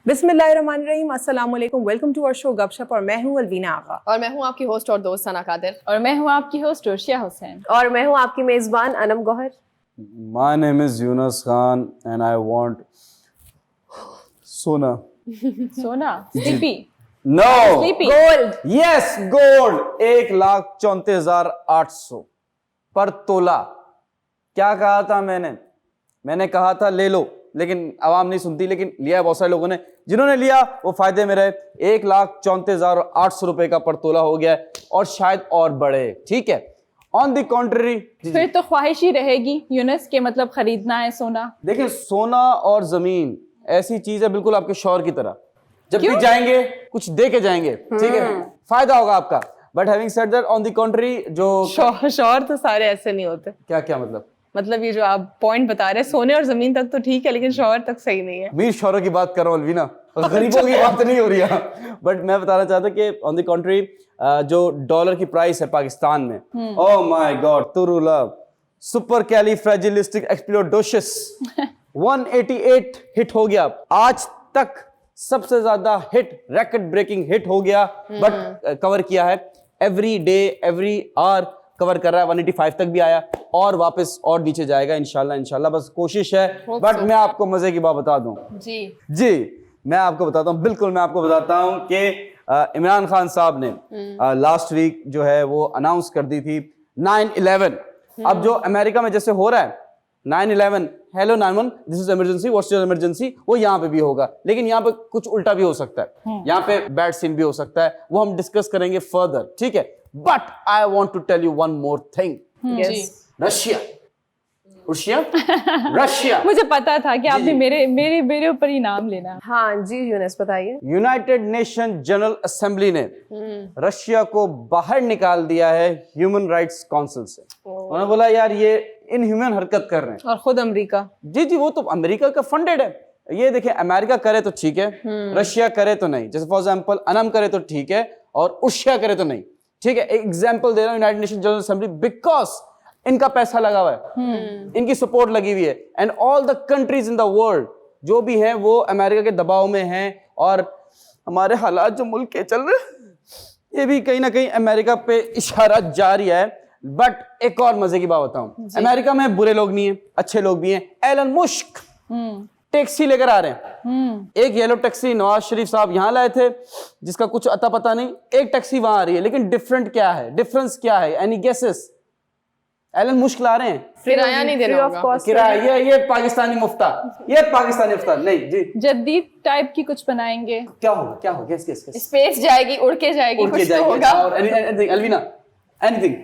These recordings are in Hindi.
बिस्मिल्लाहिर्रहमानिर्रहीम, अस्सलाम वालेकुम। वेलकम टू आवर शो गपशप और मैं हूँ अलवीना आगा। और मैं हूँ आपकी होस्ट और दोस्त सना कादिर। और मैं हूँ आपकी होस्ट रोशिया हुसैन। और मैं हूँ आपकी मेजबान Anam Gauhar. My name is Yunus Khan and I want Sona. सोना sleepy No. Sleepy gold. Yes, gold. 1,34,800 पर तोला। क्या कहा था मैंने कहा था ले लो, लेकिन आवाम नहीं सुनती, लेकिन लिया बहुत सारे लोगों ने। जिन्होंने लिया वो फायदे में रहे। 1,34,800 रुपए का पर तोला हो गया है और शायद और बढ़े। ठीक है, ऑन द कॉन्ट्ररी फिर तो ख्वाहिश ही रहेगी यूनुस के मतलब खरीदना है सोना। देखिए, सोना और जमीन ऐसी चीज है बिल्कुल आपके शौहर की तरह, जब भी जाएंगे कुछ दे के जाएंगे, ठीक है, फायदा होगा आपका। But having said that, on the contrary जो शौहर तो सारे ऐसे नहीं होते। क्या मतलब ये जो आप पॉइंट बता रहे हैं, सोने और जमीन तक तो ठीक है, लेकिन शौहर तक सही नहीं है। अमीर शौहरों की बात कर रहा हूँ अलवीना, गरीबों की बात नहीं हो रही है। बट मैं बताना चाहता कि ऑन द कॉन्ट्री जो डॉलर की प्राइस है पाकिस्तान में, ओह माय गॉड, तुरुलव सुपर कैलिफ्रैजिलिस्टिक एक्सप्लोडोसिस 188 हिट हो गया आज तक। सबसे ज्यादा हिट, रिकॉर्ड ब्रेकिंग हिट हो गया। बट कवर किया है every day every hour cover कर रहा है। 185 तक भी आया और वापस और नीचे जाएगा इंशाल्लाह। बस कोशिश है। बट मैं आपको मजे की बात बता दूं जी मैं आपको बताता हूं, बिल्कुल मैं आपको बताता हूं कि इमरान खान साहब ने लास्ट वीक जो है वो अनाउंस कर दी थी 9/11। अब जो अमेरिका में जैसे हो रहा है 9/11, hello 911, this is emergency, what's your emergency, वो यहाँ पे भी होगा। लेकिन यहाँ पे कुछ उल्टा भी हो सकता है, यहाँ पे बैड सीन भी हो सकता है, वो हम डिस्कस करेंगे फर्दर, ठीक है। But I want to tell you one more thing. Russia मुझे पता था कि आपने मेरे ऊपर ही नाम लेना। हाँ जी यूनुस, बताइए। यूनाइटेड नेशन जनरल असेंबली ने रशिया को बाहर निकाल दिया है ह्यूमन राइट्स काउंसिल से। उन्होंने बोला यार ये इनह्यूमन हरकत कर रहे हैं। और खुद अमेरिका, जी वो तो अमेरिका का फंडेड है। ये देखिए, अमेरिका करे तो ठीक है, रशिया करे तो नहीं। जैसे फॉर एग्जांपल अनम करे तो ठीक है और रशिया करे तो नहीं, ठीक है। एग्जांपल दे रहा हूं, United nation general assembly, because इनका पैसा लगा हुआ है, इनकी सपोर्ट लगी हुई है। And all the countries in the world जो भी हैं वो अमेरिका के दबाव में हैं। और हमारे हालात जो मुल्क के चल रहे हैं ये भी कहीं ना कहीं अमेरिका पे इशारा जारी है। बट एक और मजे की बात बताऊं, अमेरिका में बुरे लोग नहीं है, अच्छे लोग भी हैं। एलन मुस्क टैक्सी लेकर आ रहे हैं। एक येलो टैक्सी नवाज शरीफ साहब यहाँ लाए थे जिसका कुछ अता पता नहीं, एक टैक्सी वहां आ रही है। लेकिन डिफरेंट क्या है, डिफरेंस क्या है? Any guesses? एलन मुश्क ला रहे हैं, किराया नहीं देना होगा। किराया ये पाकिस्तानी मुफ्ता, ये पाकिस्तानी मुफ्ता नहीं जी। जदीद टाइप की कुछ बनाएंगे। क्या होगा गेस स्पेस जाएगी, उड़ के जाएगी, कुछ तो होगा। और एनीथिंग अलवीना, एनीथिंग।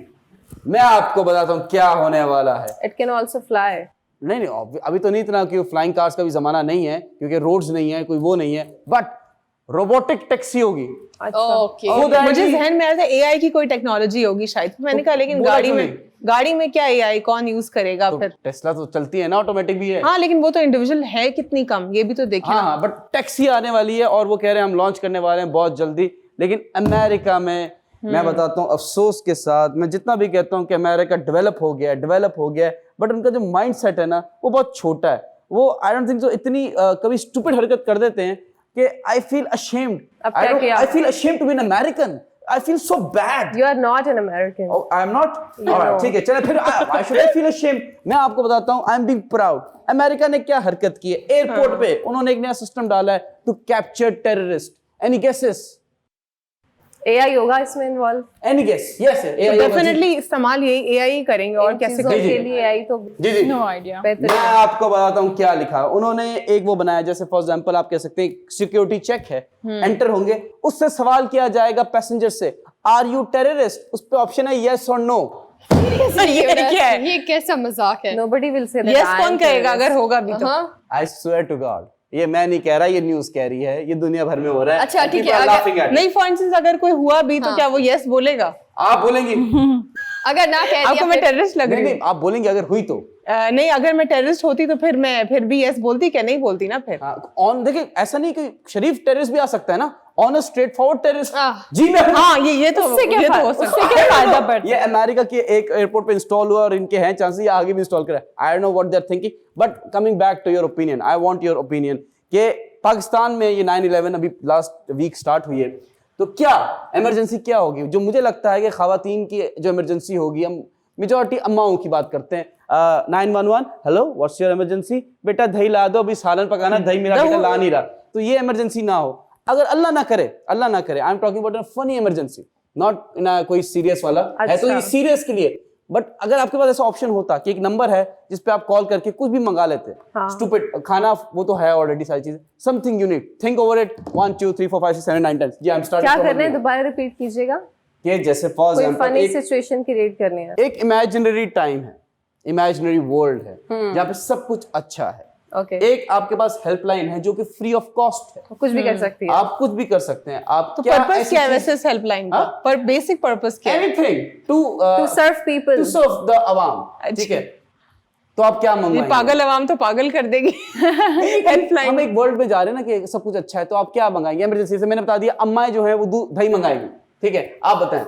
मैं आपको बताता हूँ क्या होने वाला है। It can also fly. नहीं अभी तो नहीं इतना, क्योंकि फ्लाइंग कार्स का भी जमाना नहीं है, क्योंकि रोड्स नहीं है, कोई वो नहीं है। बट रोबोटिक टैक्सी होगी। अच्छा, मुझे जहन में आया था एआई की कोई टेक्नोलॉजी होगी शायद। मैंने कहा लेकिन गाड़ी में क्या एआई कौन यूज करेगा? फिर टेस्ला तो चलती है ना, ऑटोमेटिक भी है। हाँ, लेकिन वो तो इंडिविजुअल है कितनी कम, ये भी तो देखिए। हाँ, बट टैक्सी आने वाली है और वो कह रहे हैं हम लॉन्च करने वाले हैं बहुत जल्दी। लेकिन अमेरिका में मैं बताता हूँ अफसोस के साथ, मैं जितना भी कहता हूँ कि अमेरिका डेवलप हो गया, बट उनका जो माइंड सेट है ना वो बहुत छोटा है। वो आई डोंट थिंक, जो इतनी कभी स्टूपिड हरकत कर देते हैं कि I feel ashamed. I feel ashamed to be an American. I feel so bad. You are not an American. Oh, I am not. Alright, ठीक है, चले फिर। Why should I feel ashamed? मैं आपको बताता हूँ, I am being proud. America ने क्या हरकत की है? एयरपोर्ट पे उन्होंने एक नया सिस्टम डाला है to capture terrorist. Any guesses? AI होगा इसमें involve. Any guess? Yes, AI definitely इस्तेमाल यही एआई ही करेंगे और कैसे के लिए AI तो जी नो आइडिया। मैं आपको बताता हूँ क्या लिखा है उन्होंने। एक वो बनाया, जैसे फॉर एग्जांपल आप कह सकते हैं सिक्योरिटी चेक है, एंटर होंगे, उससे सवाल किया जाएगा पैसेंजर से, आर यू टेररिस्ट? उस पे ऑप्शन है यस और नो। ये क्या है? ये कैसा मजाक है? Nobody will say that. Yes कौन कहेगा अगर होगा भी तो? I swear to God, ये मैं नहीं कह रहा, ये न्यूज कह रही है, ये दुनिया भर में हो रहा है। अच्छा, ठीक है, नहीं, फॉर इंस्टेंस अगर कोई हुआ भी तो क्या वो यस बोलेगा? आप बोलेंगी? अगर ना कह आपको दिया मैं टेररिस्ट लग रही हूँ? नहीं, आप बोलेंगे अगर हुई तो। नहीं, अगर मैं टेररिस्ट होती तो फिर भी यस बोलती, क्या नहीं बोलती ना फिर? ऑन देखिए, ऐसा नहीं कि शरीफ टेररिस्ट भी आ सकता है ना, on a straightforward terrorist. जी मैं, हाँ, ये तो हो सकता है। फायदा पड़ता ये अमेरिका के एक एयरपोर्ट पे इंस्टॉल हुआ और इनके हैं चांसेस ये आगे भी इंस्टॉल करें। I don't know what they are thinking, but coming back to your opinion, I want your opinion कि पाकिस्तान में ये 9/11 अभी लास्ट वीक स्टार्ट हुई है, तो क्या इमरजेंसी क्या होगी? जो मुझे लगता है कि खवातीन की जो इमरजेंसी होगी, हम मेजॉरिटी अम्माओं की बात करते हैं, 911 हेलो व्हाट्स योर इमरजेंसी, बेटा दही ला दो, अभी सालन पकाना, दही मेरा बेटा ला नहीं रहा। तो ये इमरजेंसी ना हो, अगर अल्लाह ना करे I am talking about a funny emergency, not in कोई सीरियस वाला है, तो ये सीरियस के लिए। बट अगर आपके पास ऐसा ऑप्शन होता कि एक नंबर है जिस पे आप कॉल करके कुछ भी मंगा लेते, स्टूपिड खाना, वो तो है ऑलरेडी सारी चीजें, something unique, think over it 1 2 3 4 5 6 7 8 10। जी आई एम स्टार्टिंग। क्या करना है दोबारा रिपीट कीजिएगा। कि जैसे फॉर कोई एग्जांपल फनी सिचुएशन क्रिएट करनी है। एक इमेजिनरी टाइम है, इमेजिनरी वर्ल्ड है जहाँ पे सब कुछ अच्छा है। ओके, एक आपके पास हेल्पलाइन है जो कि फ्री ऑफ कॉस्ट है, कुछ भी कर सकती है। आप कुछ भी कर सकते हैं। आप तो पर्पस क्या है वैसे इस हेल्पलाइन का? पर बेसिक पर्पस क्या है? Anything to serve people, to serve the अवाम। ठीक है, तो आप क्या ये मंगवाएंगे? पागल आवाम तो पागल कर देगी। हेल्पलाइन हम एक वर्ल्ड में जा रहे हैं ना कि सब कुछ अच्छा है, तो आप क्या मंगाएंगे? इमरजेंसी से मैंने बता दिया, अम्माएं जो है वो दही मंगाएंगी। ठीक है, आप बताएं।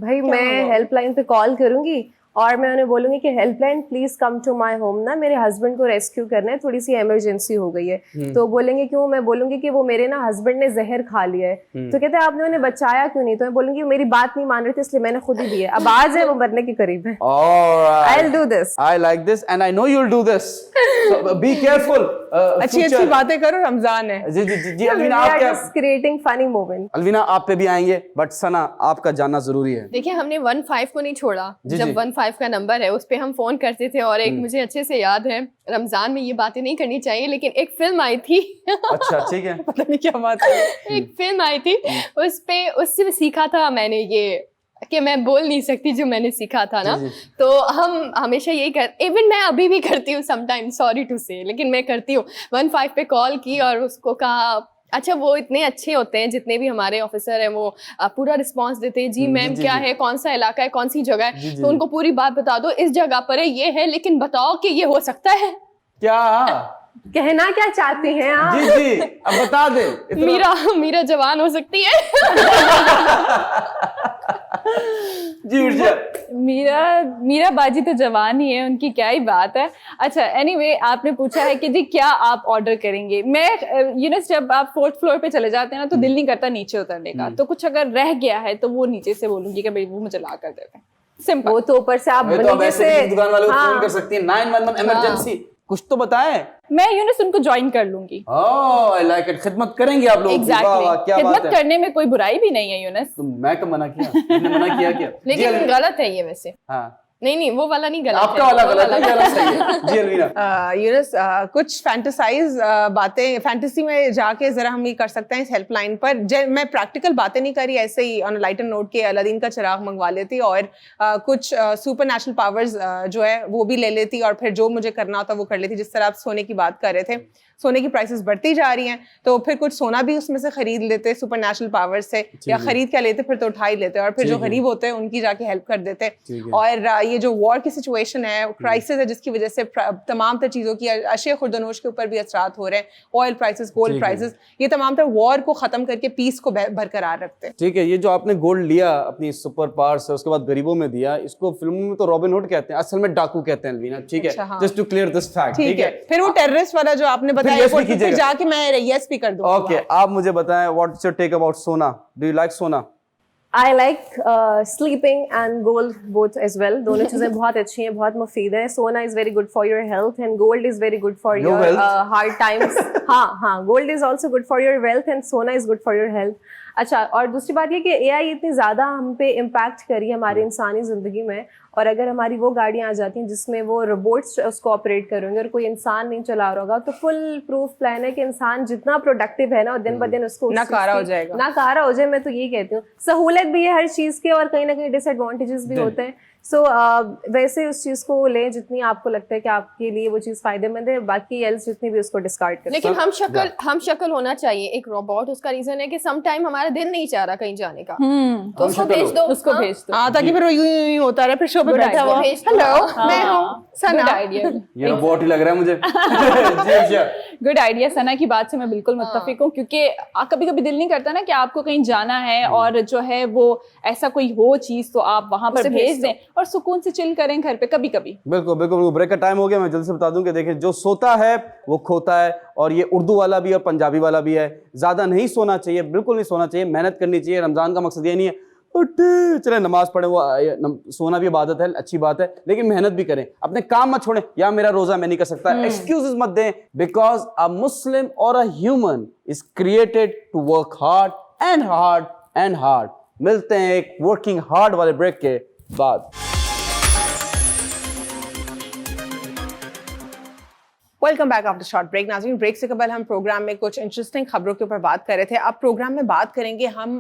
भाई मैं हेल्पलाइन पे कॉल करूंगी और मैं उन्हें बोलूंगी कि helpline please come to my home ना, मेरे हस्बैंड को रेस्क्यू करना है, थोड़ी सी इमरजेंसी हो गई है। तो बोलेंगे क्यों? मैं बोलूंगी कि वो मेरे ना हस्बैंड ने जहर खा लिया है। तो कहते हैं आपने उन्हें बचाया क्यों नहीं? तो मैं बोलूंगी मेरी बात नहीं मान रहे थे इसलिए मैंने खुद ही दिया, अब आज है वो मरने के करीब है। I will do this, I like this and I know you will do this, so be careful. अच्छी अच्छी बातें करो, रमजान है। जी जी जी अलविना, आप क्या क्रिएटिंग फनी मोमेंट। अलविना आप पे भी आएंगे, बट सना आपका जानना जरूरी है। देखिए हमने 15 को नहीं छोड़ा, जब 15 का नंबर है उस पे हम फोन करते थे। और एक मुझे अच्छे से याद है, रमजान में ये बातें नहीं करनी चाहिए, लेकिन एक फिल्म आई थी। अच्छा ठीक है, पता नहीं क्या बात है। एक फिल्म आई थी, उस पे उससे सीखा था मैंने ये कि मैं बोल नहीं सकती जो मैंने सीखा था ना। तो हम हमेशा यही इवन मैं अभी भी करती हूँ समटाइम्स, सॉरी टू से, लेकिन मैं करती हूँ। 15 पे कॉल की और उसको कहा, अच्छा वो इतने अच्छे होते हैं जितने भी हमारे ऑफिसर हैं, वो पूरा रिस्पांस देते हैं। जी मैम क्या है, कौन सा इलाका है, कौन सी जगह है, तो उनको पूरी बात बता दो, इस जगह पर है, ये है, लेकिन बताओ कि ये हो सकता है क्या कहना क्या चाहती हैं आप? जी जी अब बता दे। मीरा जवान हो सकती है। जी उठ जा। मीरा बाजी तो जवान ही है, उनकी क्या ही बात है। अच्छा एनीवे, आपने पूछा है कि जी क्या आप ऑर्डर करेंगे। मैं जब आप 4th फ्लोर पे चले जाते हैं ना, तो दिल नहीं करता नीचे उतरने का, तो कुछ अगर रह गया है तो वो नीचे से बोलूंगी कि भाई वो मुझे ला कर देते हैं, सिंपल। वो तो ऊपर से आप तो अब ऐसे से किसी दुकान वाले को फोन कर सकती है, 911 इमरजेंसी, कुछ तो बताएं। मैं यूनिस उनको ज्वाइन कर लूंगी। ओह आई लाइक इट, खिदमत करेंगे आप लोग। वाह वाह क्या बात खिदमत है। करने में कोई बुराई भी नहीं है यूनिस। तो मैं कब मना किया? मैंने मना किया क्या? लेकिन गलत है ये वैसे। हाँ नहीं वो वाला नहीं गलत आपका है, वाला वो गलत है, ये वाला सही है। जी अलवीना। यूनुस कुछ फैंटेसाइज बातें, फैंटेसी में जाके जरा हम ये कर सकते हैं इस हेल्पलाइन पर। मैं प्रैक्टिकल बातें नहीं करी, ऐसे ही ऑन लाइटर नोट के अलादीन का चिराग मंगवा लेती और कुछ सुपर नेचुरल पावर्स जो है वो भी ले लेती, और फिर जो मुझे करना होता वो कर लेती। जिस तरह आप सोने की बात कर रहे थे, सोने की प्राइसेस बढ़ती जा रही हैं, तो फिर कुछ सोना भी उसमें से खरीद लेते सुपर नेचुरल पावर्स से, या खरीद क्या लेते फिर तो उठा ही लेते, और फिर जो गरीब होते हैं उनकी जाके हेल्प कर देते। और ये जो वॉर की सिचुएशन है, क्राइसिस है, जिसकी वजह से तमाम तर चीज़ों की अशिया खुर्दनोश के ऊपर भी असरात हो रहे हैं, ऑयल प्राइसेस, गोल्ड प्राइसेस, ये तमाम तर वॉर को खत्म करके पीस को बरकरार रखते हैं। ठीक है, ये जो आपने गोल्ड लिया अपनी सुपर पावर से, उसके बाद गरीबों में दिया, इसको फिल्मों में तो रॉबिन हुड कहते हैं, असल में डाकू कहते हैं अलवीना। ठीक है, just to clear this fact. ठीक है, फिर वो टेररिस्ट वाला जो आपने बताया, फिर जाके मैं यस भी कर दूंगा। ओके, आप मुझे बताएं, व्हाट्स योर टेक अबाउट सोना? डू यू लाइक सोना? I like sleeping and gold both as well. दोनों चीजें बहुत अच्छी हैं, बहुत मुफीद है। सोना is very good for your health and gold is very good for your hard times. हाँ, gold is also good for your wealth and सोना is good for your health. अच्छा, और दूसरी बात ये कि AI इतनी ज़्यादा हम पे इम्पैक्ट करी हमारी इंसानी ज़िंदगी में, और अगर हमारी वो गाड़ियाँ आ जाती हैं जिसमें वो रोबोट्स उसको ऑपरेट करेंगे और कोई इंसान नहीं चला रहा होगा, तो फुल प्रूफ प्लान है कि इंसान जितना प्रोडक्टिव है ना, दिन ब दिन उसको नाकारा हो जाएगा। नाकारा हो जाए, मैं तो यही कहती हूँ। सहूलत भी है हर चीज़ के, और कहीं ना कहीं डिसएडवांटेजेस भी होते हैं। सो वैसे उस चीज़ को लें जितनी आपको लगता है कि आपके लिए वो चीज़ फायदेमंद है, बाकी एल्स जितनी भी उसको डिस्कार्ड करें। लेकिन हम शक्ल होना चाहिए एक रोबोट। उसका रीजन है कि सम टाइम हमारा दिल नहीं चाह रहा कहीं जाने का, तो उसको भेज दो, उसको भेज दो। ताकि फिर वो यूं होता रहे, फिर शो पे बैठा हुआ, हेलो मैं हूँ सना। आइडिया। ये रोबोट ही लग रहा है मुझे। जी अच्छा, गुड आइडिया। सना की बात से मैं बिल्कुल मुत्तफिक हूँ, क्योंकि कभी कभी दिल नहीं करता ना कि आपको कहीं जाना है और जो है वो ऐसा कोई हो चीज तो आप वहां पर भेज दें और सुकून से चिल करें घर पे कभी कभी। बिल्कुल बिल्कुल। ब्रेक का टाइम हो गया। मैं जल्दी से बता दूं कि देखिए, जो सोता है वो खोता है, और ये उर्दू वाला भी है और पंजाबी वाला भी है। ज्यादा नहीं सोना चाहिए, बिल्कुल नहीं सोना चाहिए, मेहनत करनी चाहिए। रमजान का मकसद ये नहीं है चले नमाज पढ़े, वो सोना भी इबादत है, अच्छी बात है, लेकिन मेहनत भी करें, अपने काम मत छोड़ें। या मेरा रोजा मैं नहीं कर सकता, एक्सक्यूजेस मत दें, बिकॉज अ मुस्लिम और a human is created to work hard and hard and hard. मिलते हैं एक वर्किंग हार्ड वाले ब्रेक के बाद। Welcome back after short break. नाज़रीन, ब्रेक से कबल हम प्रोग्राम में कुछ इंटरेस्टिंग खबरों के ऊपर बात कर रहे थे। अब प्रोग्राम में बात करेंगे हम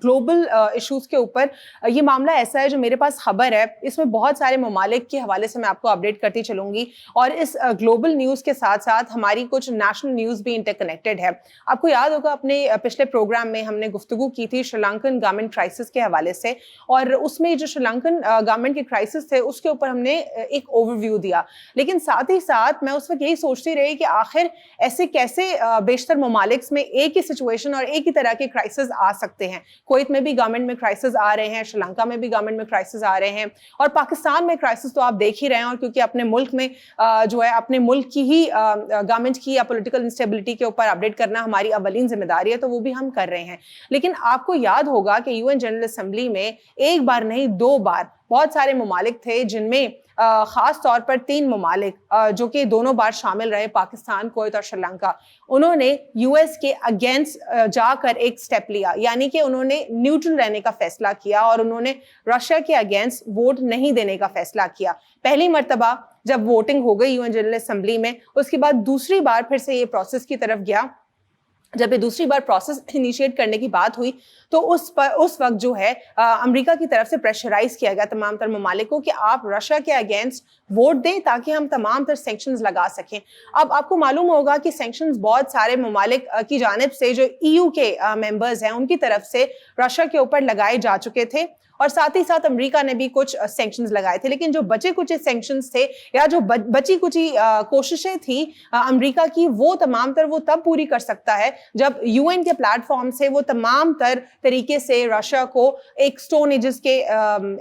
ग्लोबल इश्यूज के ऊपर। ये मामला ऐसा है जो मेरे पास खबर है, इसमें बहुत सारे ममालिक के हवाले से मैं आपको अपडेट करती चलूंगी, और इस ग्लोबल न्यूज़ के साथ साथ हमारी कुछ नेशनल न्यूज़ भी इंटरकनेक्टेड है। आपको याद होगा, अपने पिछले प्रोग्राम में हमने गुफ्तगू की थी श्रीलंकन गवर्नमेंट क्राइसिस के हवाले से, और उसमें जो श्रीलंकन गवर्नमेंट के क्राइसिस थे उसके ऊपर हमने एक ओवरव्यू दिया। लेकिन साथ ही साथ मैं उस वक्त यही सोचती रही कि आखिर ऐसे कैसे बेशतर ममालिक में एक ही सिचुएशन और एक ही तरह के क्राइसिस आ सकते हैं। कुवैत में भी गवर्नमेंट में क्राइसिस आ रहे हैं, श्रीलंका में भी गवर्नमेंट में क्राइसिस आ रहे हैं, और पाकिस्तान में क्राइसिस तो आप देख ही रहे हैं। और क्योंकि अपने मुल्क में जो है अपने मुल्क की ही गवर्नमेंट की या पॉलिटिकल इंस्टेबिलिटी के ऊपर अपडेट करना हमारी अवलीन जिम्मेदारी है, तो वो भी हम कर रहे हैं। लेकिन आपको याद होगा कि यूएन जनरल असेंबली में एक बार नहीं 2 बार बहुत सारे ममालिक थे, जिनमें खास तौर पर 3 ममालिक जो कि दोनों बार शामिल रहे, पाकिस्तान, कुवैत और श्रीलंका, उन्होंने यूएस के अगेंस्ट जाकर एक स्टेप लिया, यानी कि उन्होंने न्यूट्रल रहने का फैसला किया और उन्होंने रशिया के अगेंस्ट वोट नहीं देने का फैसला किया। पहली मर्तबा जब वोटिंग हो गई यूएन जनरल असेंबली में, उसके बाद दूसरी बार फिर से ये प्रोसेस की तरफ गया। जब ये दूसरी बार प्रोसेस इनिशिएट करने की बात हुई तो उस वक्त जो है अमेरिका की तरफ से प्रेशराइज किया गया तमाम तर ममालिक को कि आप रशिया के अगेंस्ट वोट दें ताकि हम तमाम तर सैंक्शंस लगा सकें। अब आपको मालूम होगा कि सैंक्शंस बहुत सारे ममालिक की जानिब से, जो ईयू के मेंबर्स हैं, उनकी तरफ से रशिया के ऊपर लगाए जा चुके थे, और साथ ही साथ अमेरिका ने भी कुछ सैंक्शंस लगाए थे। लेकिन जो बचे कुछ सैंक्शंस थे या जो बची कुछ कोशिशें थी अमेरिका की, वो तमाम तर वो तब पूरी कर सकता है जब यूएन के प्लेटफॉर्म से वो तमाम तर तरीके से रशिया को एक स्टोन एजेस के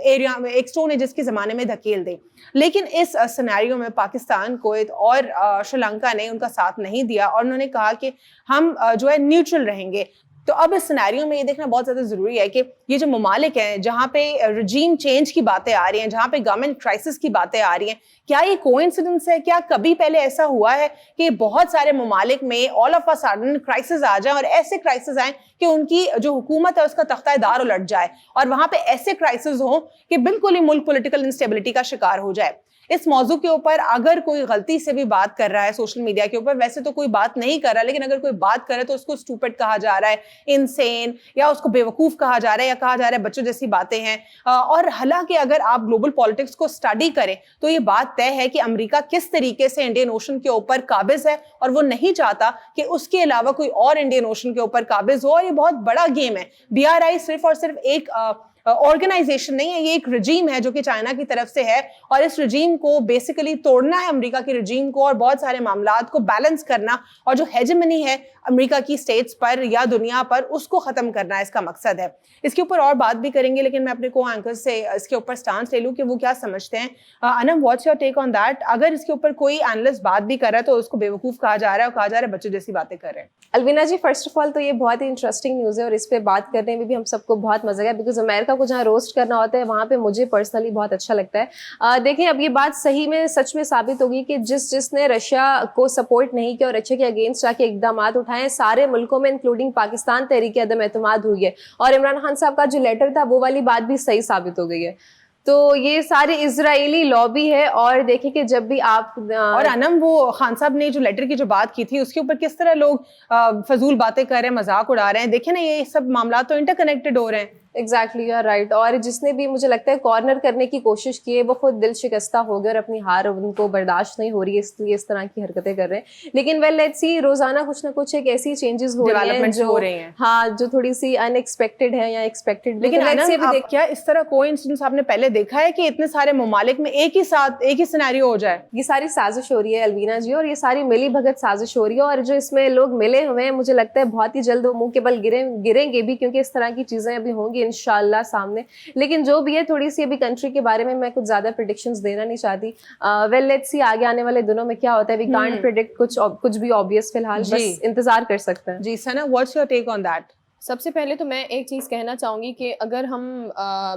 एरिया में, एक स्टोन एजेस के ज़माने में धकेल दे। लेकिन इस सिनेरियो में पाकिस्तान, कुवैत और श्रीलंका ने उनका साथ नहीं दिया और उन्होंने कहा कि हम जो है न्यूट्रल रहेंगे। तो अब इस सिनेरियो में ये देखना बहुत ज़्यादा ज़रूरी है कि ये जो ममालिक हैं जहाँ पे रजीम चेंज की बातें आ रही हैं, जहाँ पे गवर्नमेंट क्राइसिस की बातें आ रही हैं, क्या ये कोइंसिडेंस है? क्या कभी पहले ऐसा हुआ है कि बहुत सारे ममालिक में all of a sudden crisis आ जाए और ऐसे क्राइसिस आए कि उनकी जो हुकूमत है उसका तख्ता-ए-दार उलट जाए और वहाँ पे ऐसे क्राइसिस हो कि बिल्कुल ही मुल्क पॉलिटिकल इंस्टेबिलिटी का शिकार हो जाए? इस मौजू के ऊपर अगर कोई गलती से भी बात कर रहा है सोशल मीडिया के ऊपर, वैसे तो कोई बात नहीं कर रहा, लेकिन अगर कोई बात करे तो उसको स्टूपिड कहा जा रहा है, इनसेन, या उसको बेवकूफ़ कहा जा रहा है, या कहा जा रहा है बच्चों जैसी बातें हैं। और हालांकि अगर आप ग्लोबल पॉलिटिक्स को स्टडी करें तो ये बात तय है कि अमेरिका किस तरीके से इंडियन ओशन के ऊपर काबिज है और वो नहीं चाहता कि उसके अलावा कोई और इंडियन ओशन के ऊपर काबिज हो। और ये बहुत बड़ा गेम है। BRI सिर्फ और सिर्फ एक ऑर्गेनाइजेशन नहीं है, ये एक रजीम है जो कि चाइना की तरफ से है, और इस रजीम को बेसिकली तोड़ना है, अमेरिका के रजीम को, और बहुत सारे मामलात को बैलेंस करना, और जो हेजेमनी है अमेरिका की स्टेट्स पर या दुनिया पर, उसको खत्म करना इसका मकसद है। इसके ऊपर और बात भी करेंगे, लेकिन मैं अपने को एंकर से इसके ऊपर स्टांस ले लूं कि वो क्या समझते हैं। Anam, what's your take on that? अगर इसके ऊपर कोई एनालिस्ट बात भी कर रहा है तो उसको बेवकूफ कहा जा रहा है और कहा जा रहा है बच्चों जैसी बातें कर रहे हैं। अलविना जी, फर्स्ट ऑफ ऑल तो ये बहुत ही इंटरेस्टिंग न्यूज़ है और इस पे बात करने में भी हम सबको बहुत मजा आया, बिकॉज अमेरिका को जहाँ रोस्ट करना होता है वहाँ पे मुझे पर्सनली बहुत अच्छा लगता है। देखें, अब ये बात सही में सच में साबित होगी कि जिसने रशिया को सपोर्ट नहीं किया और रशिया के अगेंस्ट जाके इकदाम उठाए, सारे मुल्कों में इंक्लूडिंग पाकिस्तान तहरीक अदम एतमाद हुई है, और इमरान खान साहब का जो लेटर था वो वाली बात भी सही साबित हो गई है। तो ये सारी इजरायली लॉबी है। और देखिए कि जब भी आप और अनम, वो खान साहब ने जो लेटर की जो बात की थी उसके ऊपर किस तरह लोग फजूल बातें कर रहे हैं, मजाक उड़ा रहे हैं। देखें ना, ये सब मामला तो इंटरकनेक्टेड हो रहे हैं। Exactly you are right. और जिसने भी मुझे लगता है कॉर्नर करने की कोशिश की है वो खुद दिल शिकस्ता हो गए और अपनी हार उनको बर्दाश्त नहीं हो रही है, इसलिए इस तरह की हरकतें कर रहे हैं। लेकिन वेल लेट्स सी, रोजाना कुछ ना कुछ एक ऐसी चेंजेस हो रही हैं जो हो रही हैं। हाँ, जो थोड़ी सी अनएक्सपेक्टेड है या एक्सपेक्टेड। लेकिन क्या इस तरह कोइंसिडेंस आपने पहले देखा है कि इतने सारे ममालिक में एक ही साथ एक ही सिनेरियो हो जाए? ये सारी साजिश हो रही है अलवीना जी, और ये सारी मिली भगत साजिश हो रही है। और जो इसमें लोग मिले हुए हैं मुझे लगता है बहुत ही जल्द वो मुंह के बल गिरेंगे भी, क्योंकि इस तरह की चीजें अभी होंगी इंशाल्लाह सामने। लेकिन जो भी है, थोड़ी सी अभी कंट्री के बारे में मैं कुछ ज्यादा प्रेडिक्शंस देना नहीं चाहती। वेल लेट्स सी आगे आने वाले दिनों में क्या होता है। वी कांट प्रेडिक्ट कुछ भी ऑब्वियस, फिलहाल बस इंतजार कर सकते हैं। जी Sana, what's your take on that? सबसे पहले तो मैं एक चीज़ कहना चाहूँगी कि अगर हम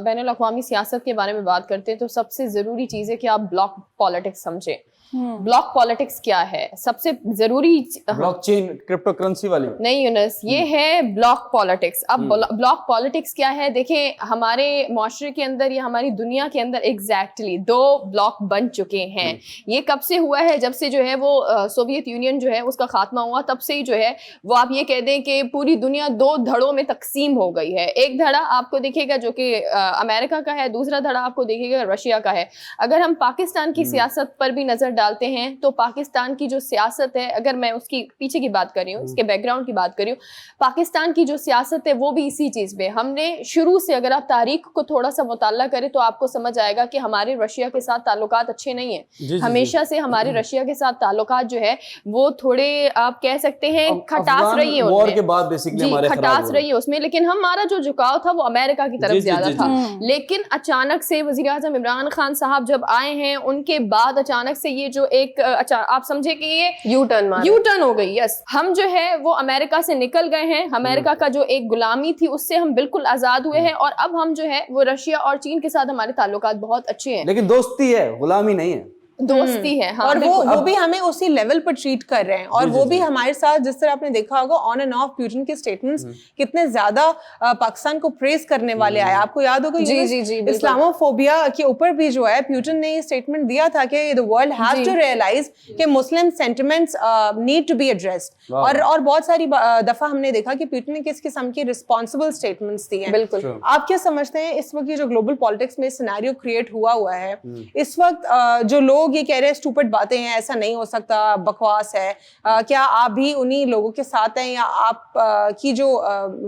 बैनुल-अक़वामी सियासत के बारे में बात करते हैं तो सबसे ज़रूरी चीज़ है कि आप ब्लॉक पॉलिटिक्स समझें। ब्लॉक पॉलिटिक्स क्या है? सबसे जरूरी ब्लॉकचेन क्रिप्टो करेंसी वाली नहीं यूनस, ये है ब्लॉक पॉलिटिक्स। अब ब्लॉक पॉलिटिक्स क्या है? देखें, हमारे माशरे के अंदर या हमारी दुनिया के अंदर एग्जैक्टली 2 ब्लॉक बन चुके हैं। ये कब से हुआ है? जब से जो है वो सोवियत यूनियन जो है उसका खात्मा हुआ, तब से ही जो है वो आप ये कह दें कि पूरी दुनिया 2 धड़ों में तकसीम हो गई है। एक धड़ा आपको दिखेगा जो कि अमेरिका का है, दूसरा धड़ा आपको दिखेगा रशिया का है। अगर हम पाकिस्तान की सियासत पर भी नजर डालते हैं तो पाकिस्तान की जो सियासत है, अगर मैं उसकी पीछे की बात कर रही हूँ, उसके बैकग्राउंड की बात कर रही हूँ, पाकिस्तान की जो सियासत है वो भी इसी चीज पे हमने शुरू से, अगर आप तारीख को थोड़ा सा मुताला करें तो आपको समझ आएगा कि हमारे रशिया के साथ ताल्लुकात अच्छे नहीं है। हमेशा से हमारे रशिया के साथ ताल्लुकात जो है वो थोड़े आप कह सकते हैं खटास रही है वॉर के बाद बेसिकली हमारे खटास रही है उसमें। लेकिन हमारा जो झुकाव था वो अमेरिका की तरफ ज्यादा था। लेकिन अचानक से वजीर आज़म इमरान खान साहब जब आए हैं, उनके बाद अचानक से ये जो एक आप समझे कि ये यू टर्न हो गई। यस, हम जो है वो अमेरिका से निकल गए हैं। अमेरिका का जो एक गुलामी थी उससे हम बिल्कुल आजाद हुए हैं और अब हम जो है वो रशिया और चीन के साथ हमारे ताल्लुकात बहुत अच्छे हैं। लेकिन दोस्ती है, गुलामी नहीं है, दोस्ती है। हाँ, और वो भी हमें उसी लेवल पर ट्रीट कर रहे हैं। और वो भी हमारे साथ, जिस तरह आपने देखा होगा ऑन एंड ऑफ प्यूटिन के स्टेटमेंट्स कितने ज्यादा पाकिस्तान को प्रेज करने वाले आए। आपको याद होगा इस्लामोफोबिया के ऊपर भी जो है प्यूटिन ने ये स्टेटमेंट दिया था कि the world has to realise कि Muslim sentiments need to be addressed. और बहुत सारी दफा हमने देखा कि प्यूटिन ने किस किस्म की रिस्पॉन्सिबल स्टेटमेंट्स दिए हैं। बिल्कुल। आप क्या समझते हैं इस वक्त ये जो ग्लोबल पॉलिटिक्स में सिनेरियो क्रिएट हुआ है, इस वक्त जो लोग ये कह रहे हैं स्टूपिड बातें हैं, ऐसा नहीं हो सकता, बकवास है, क्या आप भी उन्हीं लोगों के साथ हैं या आप की जो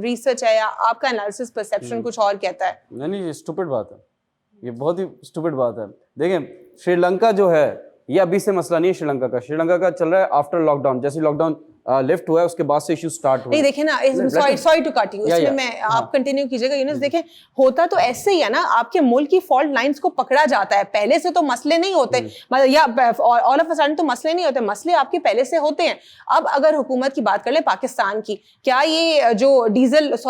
रिसर्च है या आपका एनालिसिस परसेप्शन कुछ और कहता है? नहीं, ये स्टूपिड बात है, ये बहुत ही स्टूपिड बात है। देखें, श्रीलंका जो है ये अभी से मसला नहीं है। श्रीलंका का चल रहा है आफ्टर लॉकडाउन। जैसे लॉकडाउन लिफ्ट हुआ है उसके बाद से इशू स्टार्ट हुआ। नहीं देखें ना, सॉरी टू कट यू, इसमें मैं आप कंटिन्यू कीजिएगा यूनुस। देखें, होता तो ऐसे ही है ना, आपके मुल्क की फॉल्ट लाइंस को पकड़ा जाता है। पहले से तो मसले नहीं होते, या ऑल ऑफ अ सडन तो मसले नहीं होते, मसले आपके पहले से होते हैं। अब अगर हुकूमत की बात कर ले पाकिस्तान की, क्या ये जो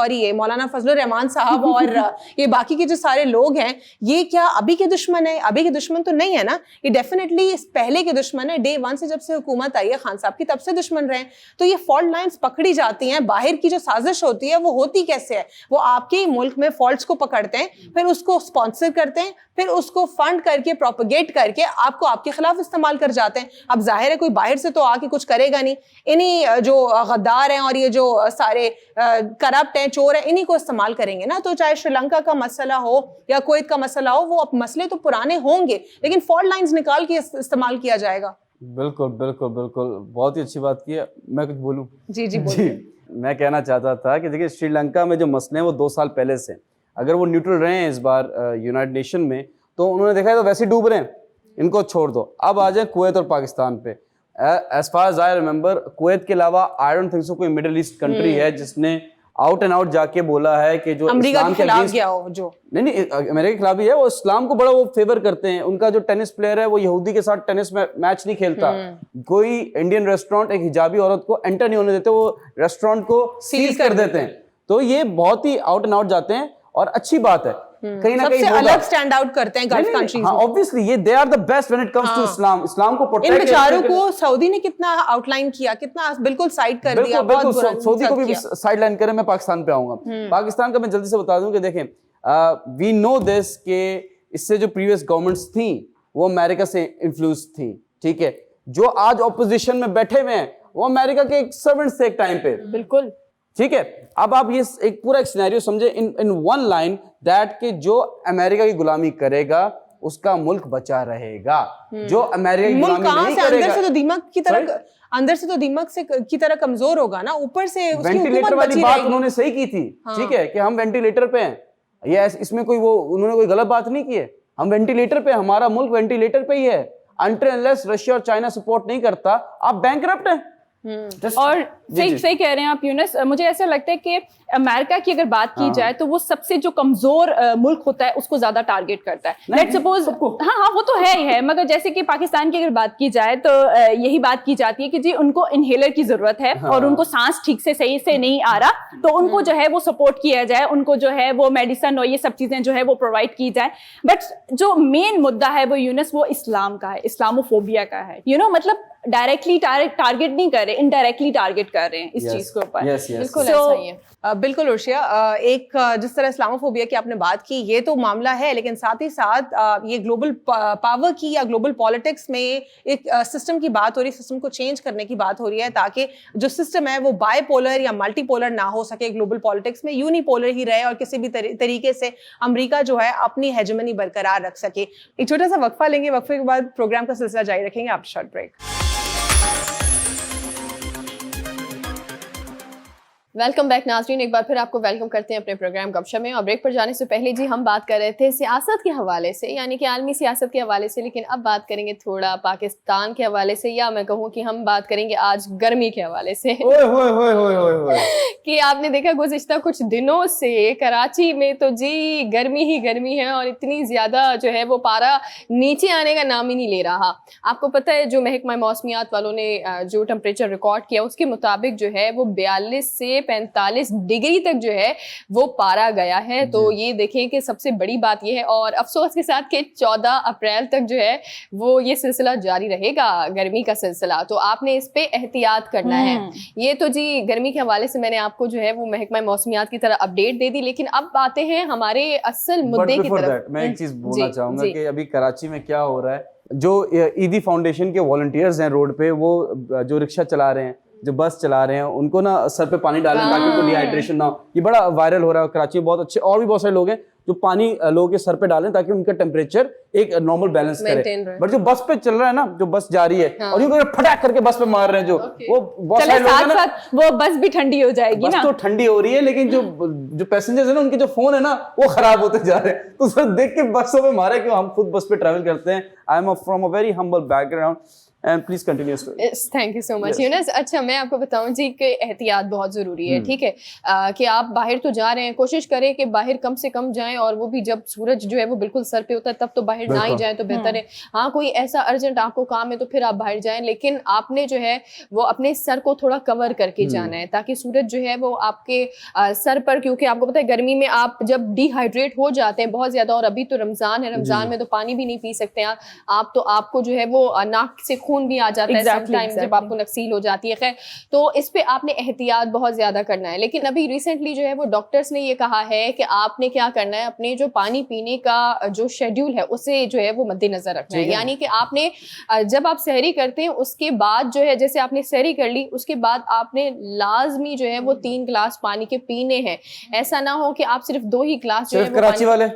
ये मौलाना फजलुर रहमान साहब और ये बाकी के जो सारे लोग हैं, ये क्या अभी के दुश्मन है? अभी के दुश्मन तो नहीं है ना, ये डेफिनेटली पहले के दुश्मन है। डे 1 से जब से हुकूमत आई है खान साहब की, तब से दुश्मन रहे। तो ये फॉल्ट लाइंस पकड़ी जाती हैं। बाहर की जो साजिश होती है वो होती कैसे है? वो आपके ही मुल्क में फॉल्ट्स को पकड़ते हैं, फिर उसको स्पॉन्सर करते हैं, फिर उसको फंड करके प्रोपेगेट करके आपको आपके खिलाफ इस्तेमाल कर जाते हैं। अब जाहिर है कोई बाहर से तो आके कुछ करेगा नहीं, इन्हीं जो गद्दार हैं और ये जो सारे करप्ट हैं, चोर हैं, इन्हीं को इस्तेमाल करेंगे ना। तो चाहे श्रीलंका का मसला हो या कुवैत का मसला हो, वो मसले तो पुराने होंगे लेकिन फॉल्ट लाइंस निकाल के इस्तेमाल किया जाएगा। बिल्कुल बिल्कुल बिल्कुल, बहुत ही अच्छी बात की है। मैं कुछ बोलूं? जी जी मैं कहना चाहता था कि देखिए, श्रीलंका में जो मसले हैं वो 2 साल पहले से, अगर वो न्यूट्रल रहे हैं इस बार यूनाइटेड नेशन में, तो उन्होंने देखा है तो वैसे डूब रहे हैं, इनको छोड़ दो। अब आ जाए कुवैत और पाकिस्तान पे। As far as I remember, Kuwait के अलावा आई डोंट थिंक सो कोई मिडिल ईस्ट कंट्री है जिसने आउट एंड आउट जाके बोला है कि जो इस्लाम के खिलाफ गया हो, जो नहीं अमेरिका के खिलाफ ही है, वो इस्लाम को बड़ा वो फेवर करते हैं। उनका जो टेनिस प्लेयर है वो यहूदी के साथ टेनिस मैच नहीं खेलता। कोई इंडियन रेस्टोरेंट एक हिजाबी औरत को एंटर नहीं होने देते, वो रेस्टोरेंट को सील कर देते हैं। तो ये बहुत ही आउट एंड आउट जाते हैं और अच्छी बात है। कहीं ना कहीं अलग स्टैंड आउट करते हैं गल्फ कंट्रीज। हाँ, ऑब्वियसली ये they are the best when it comes to Islam. इस्लाम को प्रोटेक्ट, इन बेचारों को सऊदी ने कितना आउटलाइन किया, कितना बिल्कुल साइड कर दिया। बिल्कुल सऊदी को भी साइड लाइन करें। मैं पाकिस्तान पे आऊंगा। पाकिस्तान का मैं जल्दी से बता दूं कि देखें, वी नो दिस के इससे जो प्रीवियस गवर्नमेंट्स थी वो अमेरिका से इन्फ्लुएंस थी, ठीक है। जो आज ऑपोजिशन में बैठे हुए हैं वो अमेरिका के सर्वेंट्स थे एक टाइम पे। बिल्कुल ठीक है, अब आप ये एक पूरा एक सिनेरियो समझे इन वन लाइन, दैट कि जो अमेरिका की गुलामी करेगा उसका मुल्क बचा रहेगा, जो अमेरिका की मुल्क गुलामी कहाँ नहीं से करेगा। अंदर से तो दीमक की तरह, अंदर से तो दीमक से की तरह कमजोर होगा ना, ऊपर से उसकी वेंटिलेटर हुकूमत वाली बची बात रहेगी। उन्होंने सही की थी, हाँ। ठीक है, कि हम वेंटिलेटर पे हैं, ये इसमें कोई वो उन्होंने कोई गलत बात नहीं की है, हम वेंटिलेटर पे, हमारा मुल्क वेंटिलेटर पे ही है, अनटिल अनलेस रशिया और चाइना सपोर्ट नहीं करता आप बैंकरप्ट हैं। और सही कह रहे हैं आप यूनुस, मुझे ऐसा लगता है कि अमेरिका की अगर बात की जाए तो वो सबसे जो कमजोर मुल्क होता है उसको ज्यादा टारगेट करता है। लेट्स सपोज, हाँ वो तो है ही है, मगर जैसे कि पाकिस्तान की अगर बात की जाए तो यही बात की जाती है कि जी उनको इनहेलर की जरूरत है और उनको सांस ठीक से सही से नहीं आ रहा, तो उनको जो है वो सपोर्ट किया जाए, उनको जो है वो मेडिसिन और ये सब चीजें जो है वो प्रोवाइड की जाए। बट जो मेन मुद्दा है वो यूनुस, वो इस्लाम का है, इस्लामोफोबिया का है। मतलब डायरेक्टली टारगेट नहीं कर रहे, इनडायरेक्टली टारगेट कर रहे हैं इस चीज के ऊपर। बिल्कुल ऐसा ही है। बिल्कुल उर्शिया, एक जिस तरह इस्लामोफोबिया की आपने बात की, ये तो मामला है, लेकिन साथ ही साथ ये ग्लोबल पावर की या ग्लोबल पॉलिटिक्स में एक सिस्टम की बात हो रही है, सिस्टम को चेंज करने की बात हो रही है, ताकि जो सिस्टम है वो बायपोलर या मल्टीपोलर ना हो सके, ग्लोबल पॉलिटिक्स में यूनिपोलर ही रहे और किसी भी तरीके से अमेरिका जो है अपनी हेजेमनी बरकरार रख सके। एक छोटा सा वक्फा लेंगे, वक्फे के बाद प्रोग्राम का सिलसिला जारी रखेंगे after short break. Welcome back नाज़रीन, एक बार फिर आपको वेलकम करते हैं अपने प्रोग्राम गपशप में। और ब्रेक पर जाने से पहले जी हम बात कर रहे थे सियासत के हवाले से, यानी कि आलमी सियासत के हवाले से, लेकिन अब बात करेंगे थोड़ा पाकिस्तान के हवाले से, या मैं कहूँ कि हम बात करेंगे आज गर्मी के हवाले से। कि आपने देखा गुज़िश्ता कुछ दिनों से कराची में तो जी गर्मी ही गर्मी है और इतनी ज़्यादा जो है वो पारा नीचे आने का नाम ही नहीं ले रहा। आपको पता है जो महकमा मौसमियात वालों ने जो टेम्परेचर रिकॉर्ड किया उसके मुताबिक जो है वो 42 से 45 डिग्री तक जो है वो पारा गया है। तो ये देखें कि सबसे बड़ी बात ये है, और अफसोस के साथ कि 14 अप्रैल तक जो है वो ये सिलसिला जारी रहेगा, गर्मी का सिलसिला। तो आपने इस पे एहतियात करना है। ये तो जी गर्मी के हवाले से मैंने आपको जो है वो महकमा मौसमियात की तरह अपडेट दे दी, लेकिन अब आते हैं हमारे असल मुद्दे की तरफ। मैं एक चीज बोलना चाहूंगा कि अभी कराची में क्या हो रहा है, जो ईदी फाउंडेशन के वॉलंटियर्स हैं रोड पे, वो जो रिक्शा चला रहे हैं, जो बस चला रहे हैं, उनको ना सर पे पानी डालें ताकि उनको डिहाइड्रेशन ना हो। ये बड़ा वायरल हो रहा है कराची में, बहुत अच्छे और भी बहुत सारे लोग हैं जो पानी लोगों के सर पे डालें ताकि उनका टेम्परेचर एक नॉर्मल बैलेंस करे। बट जो बस पे चल रहा है ना, जो बस जा रही है और यूं फटाक करके बस पे मार रहे हैं, जो वो बहुत सारे लोग हैं ना, वो बस भी ठंडी हो जाएगी बस ना। तो ठंडी हो रही है, लेकिन जो पैसेंजर्स है ना, उनके जो फोन है ना वो खराब होते जा रहे हैं। तो सर देख के बसों में मारे क्यों, हम खुद बस पे ट्रैवल करते हैं। I am from a very humble background and please continue. Thank you so much Yunus. अच्छा, मैं आपको बताऊं जी कि एहतियात बहुत ज़रूरी है, ठीक है, कि आप बाहर तो जा रहे हैं, कोशिश करें कि बाहर कम से कम जाएं, और वो भी जब सूरज जो है वो बिल्कुल सर पे होता है तब तो बाहर ना ही जाएं तो बेहतर है। हाँ, कोई ऐसा अर्जेंट आपको काम है तो फिर आप बाहर जाएं, लेकिन आपने जो है वो अपने सर को थोड़ा कवर करके जाना है ताकि सूरज जो है वो आपके सर पर, क्योंकि आपको पता है गर्मी में आप जब डिहाइड्रेट हो जाते हैं बहुत ज़्यादा, और अभी तो रमज़ान है, रमज़ान में तो पानी भी नहीं पी सकते हैं आप, तो आपको जो है वो नाक से खून भी आ जाता है समटाइम जब आपको नक्सील हो जाती है। खैर, तो इस पे आपने एहतियात बहुत ज्यादा करना है। लेकिन अभी रिसेंटली जो है वो डॉक्टर्स ने ये कहा है कि आपने क्या करना है, अपने जो पानी पीने का जो शेड्यूल है उसे जो है वो मद्देनजर रखना है। यानी कि आपने जब आप सहरी करते हैं उसके बाद जो है, जैसे आपने सहरी कर ली उसके बाद आपने लाजमी जो है वो 3 गिलास पानी के पीने हैं। ऐसा ना हो कि आप सिर्फ 2 ही गिलास जो है वो कराची वाले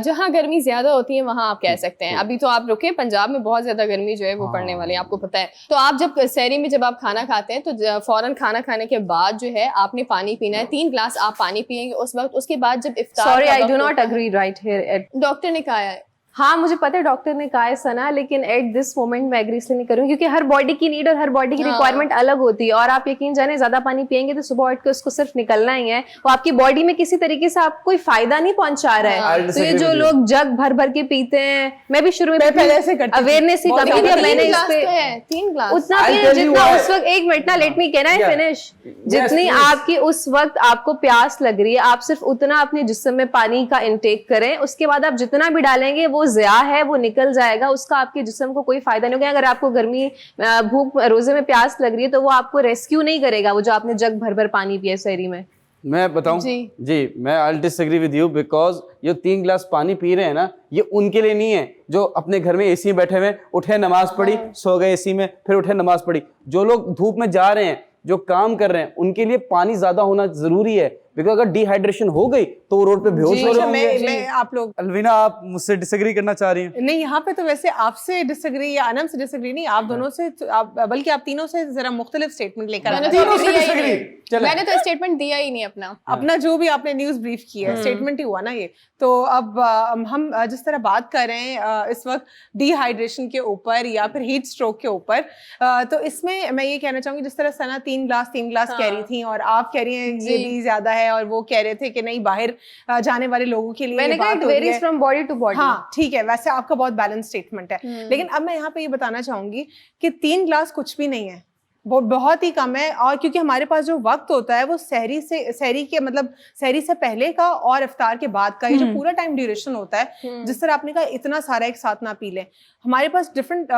जहाँ गर्मी ज्यादा होती है वहां आप कह सकते हैं। अभी तो आप रुके, पंजाब में बहुत ज्यादा गर्मी जो है वो पड़ने वाली है, आपको पता है। तो आप जब सहरी में जब आप खाना खाते हैं तो फौरन खाना खाने के बाद जो है आपने पानी पीना है। 3 गिलास आप पानी पिएंगे उस वक्त। उसके बाद जब इफ्तार, sorry I do not agree right here. Doctor ने कहा है, हाँ मुझे पता है डॉक्टर ने कहा है सना, लेकिन एट दिस मोमेंट मैं एग्री इसलिए नहीं करूँ क्योंकि हर बॉडी की नीड और हर बॉडी की रिक्वायरमेंट अलग होती है। और आप यकीन जाने ज्यादा पानी पिएंगे तो सुबह उठ के उसको सिर्फ निकलना ही है, वो आपकी बॉडी में किसी तरीके से आपको कोई फायदा नहीं पहुंचा रहा है। तो ये जो लोग जग भर भर के पीते हैं, मैं भी शुरू में पहले से अवेयरनेस ही कमी थी, मैंने इस पे 3 गिलास उतना पिया जितना उस वक्त, एक मिनट ना, लेट मी कहना है फिनिश, जितनी आपकी उस वक्त आपको प्यास लग रही है आप सिर्फ उतना अपने जिस्म में पानी का इंटेक करें। उसके बाद आप जितना भी डालेंगे वो ज़या है, वो निकल जाएगा, उसका आपके जिस्म को कोई फायदा नहीं होगा। अगर आपको गर्मी भूख रोजे में प्यास लग रही है तो वो आपको रेस्क्यू नहीं करेगा, वो जो आपने जग भर भर पानी पिया सहरी में। मैं बताऊं जी मैं I disagree with you, because ये 3 गिलास पानी पी रहे हैं ना, ये उनके लिए नहीं है जो अपने घर में एसी में बैठे हुए, उठे नमाज पढ़ी, सो गए एसी में, फिर उठे नमाज पढ़ी। जो लोग धूप में जा रहे हैं जो काम कर रहे हैं उनके लिए पानी ज्यादा होना जरूरी है, बिकॉज अगर डिहाइड्रेशन हो गई तो वो रोड पे बेहोश हो रहे होंगे। मैं आप लोग अलविना, आप मुझसे डिसएग्री करना चाह रही हैं? नहीं, यहाँ पे तो वैसे आपसे डिसएग्री या अनम से डिसएग्री नहीं, आप दोनों से बल्कि आप तीनों से जरा मुख्तलिफ स्टेटमेंट लेकर आए। तीनों से डिसएग्री। चलें। मैंने तो स्टेटमेंट दिया ही नहीं अपना जो भी आपने न्यूज ब्रीफ की है स्टेटमेंट ही हुआ ना ये। तो अब हम जिस तरह बात कर रहे हैं इस वक्त डिहाइड्रेशन के ऊपर या फिर हीट स्ट्रोक के ऊपर, तो इसमें मैं ये कहना चाहूंगी, जिस तरह सना 3 ग्लास कह रही थी और आप कह रही हैं ये भी ज्यादा है, और वो कह रहे थे कि नहीं बाहर जाने वाले लोगों के लिए मैंने कहा it varies from body to body. हाँ ठीक है, वैसे आपका बहुत बैलेंस स्टेटमेंट है, लेकिन अब मैं यहाँ पे ये बताना चाहूंगी कि 3 ग्लास कुछ भी नहीं है, वो बहुत ही कम है। और क्योंकि हमारे पास जो वक्त होता है वो सहरी से पहले का और इफ्तार के बाद का, ये जो पूरा टाइम ड्यूरेशन होता है, जिस तरह आपने कहा इतना सारा एक साथ ना पी लें, हमारे पास डिफरेंट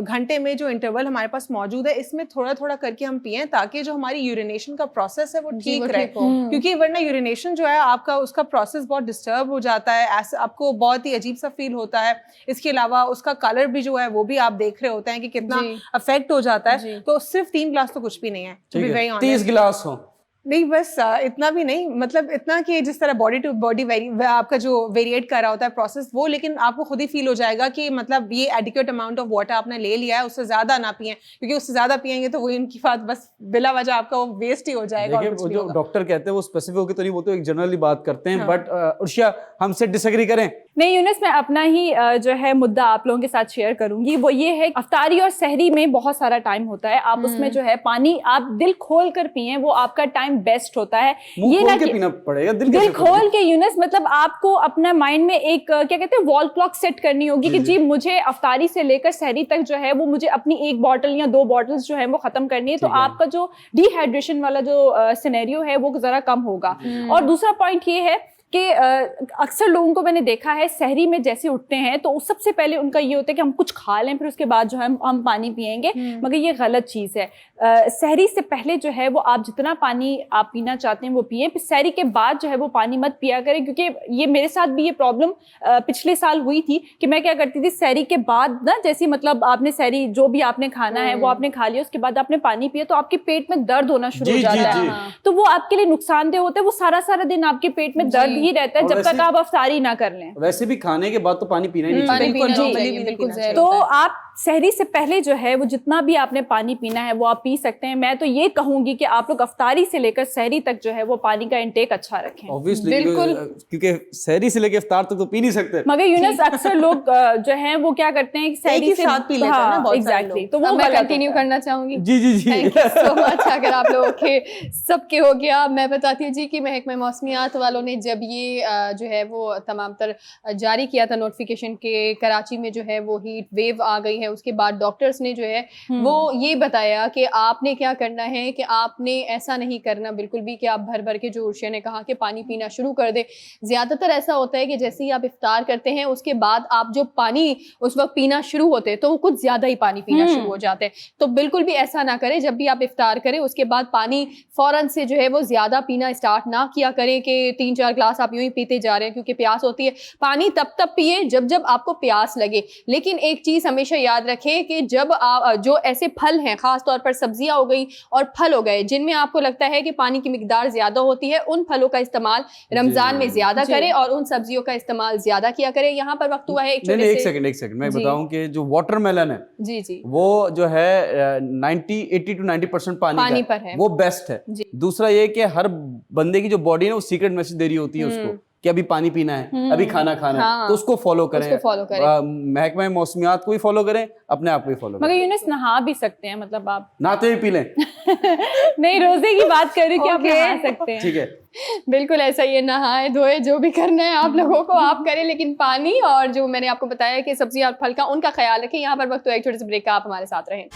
घंटे में जो इंटरवल हमारे पास मौजूद है, इसमें थोड़ा थोड़ा करके हम पिएं ताकि जो हमारी यूरिनेशन का प्रोसेस है वो ठीक रहे, क्योंकि वरना यूरिनेशन जो है आपका, उसका प्रोसेस बहुत डिस्टर्ब हो जाता है, ऐसे आपको बहुत ही अजीब सा फील होता है। इसके अलावा उसका कलर भी जो है वो भी आप देख रहे होते हैं कि कितना अफेक्ट हो जाता है। तो सिर्फ 3 ग्लास तो कुछ भी नहीं है, to be very honest। 30 गिलास हो नहीं, बस इतना भी नहीं, मतलब इतना कि जिस तरह बॉडी टू बॉडी आपका जो वेरिएट कर रहा होता है प्रोसेस वो, लेकिन आपको खुद ही फील हो जाएगा कि मतलब ये एडिक्वेट अमाउंट ऑफ वाटर आपने ले लिया है, उससे ज्यादा ना पिएं, क्योंकि उससे ज्यादा पिएंगे तो वो इनकी बात बस बिला वजह आपका वो वेस्ट ही हो जाएगा। देखिए, वो जो डॉक्टर कहते हैं वो स्पेसिफिक होकर तो नहीं, वो तो एक जनरली बात करते हैं। बट उर्शिया हमसे डिसएग्री करें? नहीं यूनुस, मैं अपना ही जो है मुद्दा आप लोगों के साथ शेयर करूंगी। वो ये है, अफ्तारी और सहरी में बहुत सारा टाइम होता है, आप उसमें जो है पानी आप दिल खोल कर पिए, वो आपका टाइम बेस्ट होता है। ये ना पीना पड़ेगा, दिल खोल के यूनुस, मतलब आपको अपना माइंड में एक क्या कहते हैं वॉल क्लॉक सेट करनी होगी कि जी मुझे अफ्तारी से लेकर सहरी तक जो है वो मुझे अपनी 1 बॉटल या 2 बॉटल्स जो है वो खत्म करनी है, तो आपका जो डिहाइड्रेशन वाला जो सिनेरियो है वो जरा कम होगा। और दूसरा पॉइंट ये है कि अक्सर लोगों को मैंने देखा है सहरी में जैसे उठते हैं तो सबसे पहले उनका ये होता है कि हम कुछ खा लें फिर उसके बाद जो है हम पानी पिएंगे, मगर ये गलत चीज़ है। सहरी से पहले जो है वो आप जितना पानी आप पीना चाहते हैं वो पिए, फिर सहरी के बाद जो है वो पानी मत पिया करें, क्योंकि ये मेरे साथ भी ये प्रॉब्लम पिछले साल हुई थी कि मैं क्या करती थी, सहरी के बाद ना जैसे मतलब आपने सहरी जो भी आपने खाना है वो आपने खा लिया, उसके बाद आपने पानी पिया तो आपके पेट में दर्द होना शुरू हो जाता है, तो वो आपके लिए नुकसानदेह होता है। वो सारा दिन आपके पेट में दर्द ही रहता है जब तक आप अफ्तारी ना कर लें। वैसे भी खाने के बाद तो पानी पीना ही नहीं चाहिए, बिल्कुल। तो आप सहरी से पहले जो है वो जितना भी आपने पानी पीना है वो आप पी सकते हैं। मैं तो ये कहूंगी कि आप लोग अफ्तारी से लेकर सहरी तक जो है वो पानी का इंटेक अच्छा रखें। ऑब्वियसली, बिल्कुल, क्योंकि सहरी से लेकर इफ्तार तक तो पी नहीं सकते। मगर यूनुस अक्सर लोग जो हैं वो क्या करते हैं, सहरी से साथ पी लेते हैं ना बहुत सारे लोग। तो वो मैं कंटिन्यू करना चाहूंगी। जी थैंक यू सो मच। अगर आप लोगों के सबके हो गया, मैं बताती हूँ जी कि महकमा मौसमियात वालों ने जब ये जो है वो तमाम तर जारी किया था नोटिफिकेशन के, कराची में जो है वो हीट वेव आ गई है, उसके बाद डॉक्टर्स ने जो है वो ये बताया कि आपने क्या करना है कि आपने ऐसा नहीं करना बिल्कुल भी कि आप भर भर के, जो उर्शिया ने कहा कि पानी पीना शुरू कर दे। ज्यादातर ऐसा होता है कि जैसे ही आप इफ्तार करते हैं उसके बाद आप जो पानी उस वक्त पीना शुरू होते हैं तो वो कुछ ज्यादा ही पानी पीना शुरू हो जाते हैं, तो बिल्कुल भी ऐसा ना करें। जब भी आप इफ्तार करें उसके बाद पानी फौरन से जो है वो ज्यादा पीना स्टार्ट ना किया करें कि 3-4 ग्लास आप यूं ही पीते जा रहे हैं, क्योंकि प्यास होती है। पानी तब पिए जब आपको प्यास लगे। लेकिन एक चीज हमेशा याद रखें कि जब आप जो ऐसे फल हैं, खास तौर पर सब्जियां हो गई और फल हो गए जिनमें आपको लगता है कि पानी की मिकदार ज्यादा होती है, उन फलों का इस्तेमाल रमजान में ज्यादा करें और उन सब्जियों का इस्तेमाल ज्यादा किया करें। यहाँ पर वक्त हुआ है एक सेकंड मैं बताऊं कि जो वाटरमेलन है जी वो जो है 80 to 90% पानी पर है, वो बेस्ट है। दूसरा ये कि हर बंदे की जो बॉडी है वो सीक्रेट मैसेज दे रही होती है उसको कि अभी पानी पीना है, अभी खाना खाना है, तो उसको फॉलो करें। महकमा मौसमियात को भी फॉलो करें, अपने आप को भी फॉलो करें। मगर यूनुस नहा भी सकते हैं, मतलब आप नहाते हुए पी लें। नहीं, रोजे की बात कर रही कि आप नहा सकते हैं। ठीक है, बिल्कुल ऐसा ही है, नहाए धोए जो भी करना है आप लोगों को आप करें, लेकिन पानी और जो मैंने आपको बताया कि सब्जी और फल का, उनका ख्याल रखें। यहाँ पर वक्त तो एक छोटे से ब्रेक का, आप हमारे साथ रहें।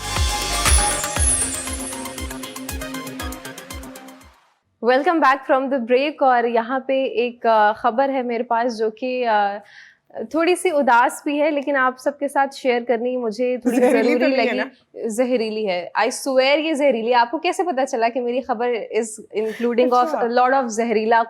Welcome back from the break. और यहाँ पे एक खबर है मेरे पास जो कि थोड़ी सी उदास भी है, लेकिन आप सबके साथ शेयर करनी मुझे थोड़ी जहरीली तो जरूरी नहीं है लगी। जहरीली है, आई स्वेयर ये जहरीली है। आपको कैसे पता चला कि मेरी खबर is including of lot of जहरीला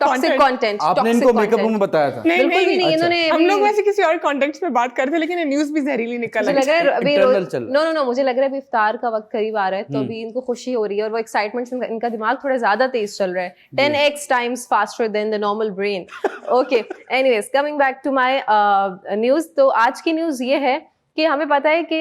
टॉक्सिक कंटेंट? आपने इनको मेकअप रूम में बताया था? नहीं बिल्कुल भी नहीं, अच्छा। इन्होंने हम लोग वैसे किसी और कॉन्टेक्स्ट में बात करते, लेकिन न्यूज भी जहरीली निकल मुझे लग रहा है अभी Internal चल रहा है। नो मुझे लग रहा है अभी इफ्तार का वक्त करीब आ रहा है, तो अभी इनको खुशी हो रही है और वो एक्साइटमेंट से इनका दिमाग थोड़ा ज्यादा तेज चल रहा है, 10x times faster than the normal brain. Okay, anyways coming back to my news. तो आज की न्यूज ये है कि हमें पता है कि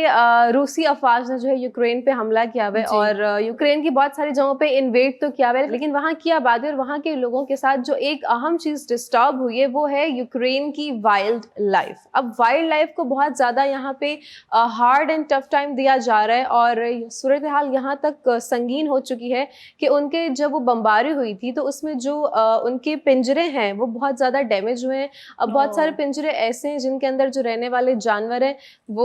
रूसी अफवाज ने जो है यूक्रेन पे हमला किया हुआ है और यूक्रेन की बहुत सारी जगहों पे इन्वेड तो किया हुआ है, लेकिन वहाँ की आबादी और वहाँ के लोगों के साथ जो एक अहम चीज डिस्टर्ब हुई है वो है यूक्रेन की वाइल्ड लाइफ। अब वाइल्ड लाइफ को बहुत ज्यादा यहाँ पे हार्ड एंड टफ टाइम दिया जा रहा है और सूरत हाल यहाँ तक संगीन हो चुकी है कि उनके जब वो बमबारी हुई थी तो उसमें जो उनके पिंजरे हैं वो बहुत ज्यादा डैमेज हुए हैं। अब बहुत सारे पिंजरे ऐसे हैं जिनके अंदर जो रहने वाले जानवर हैं वो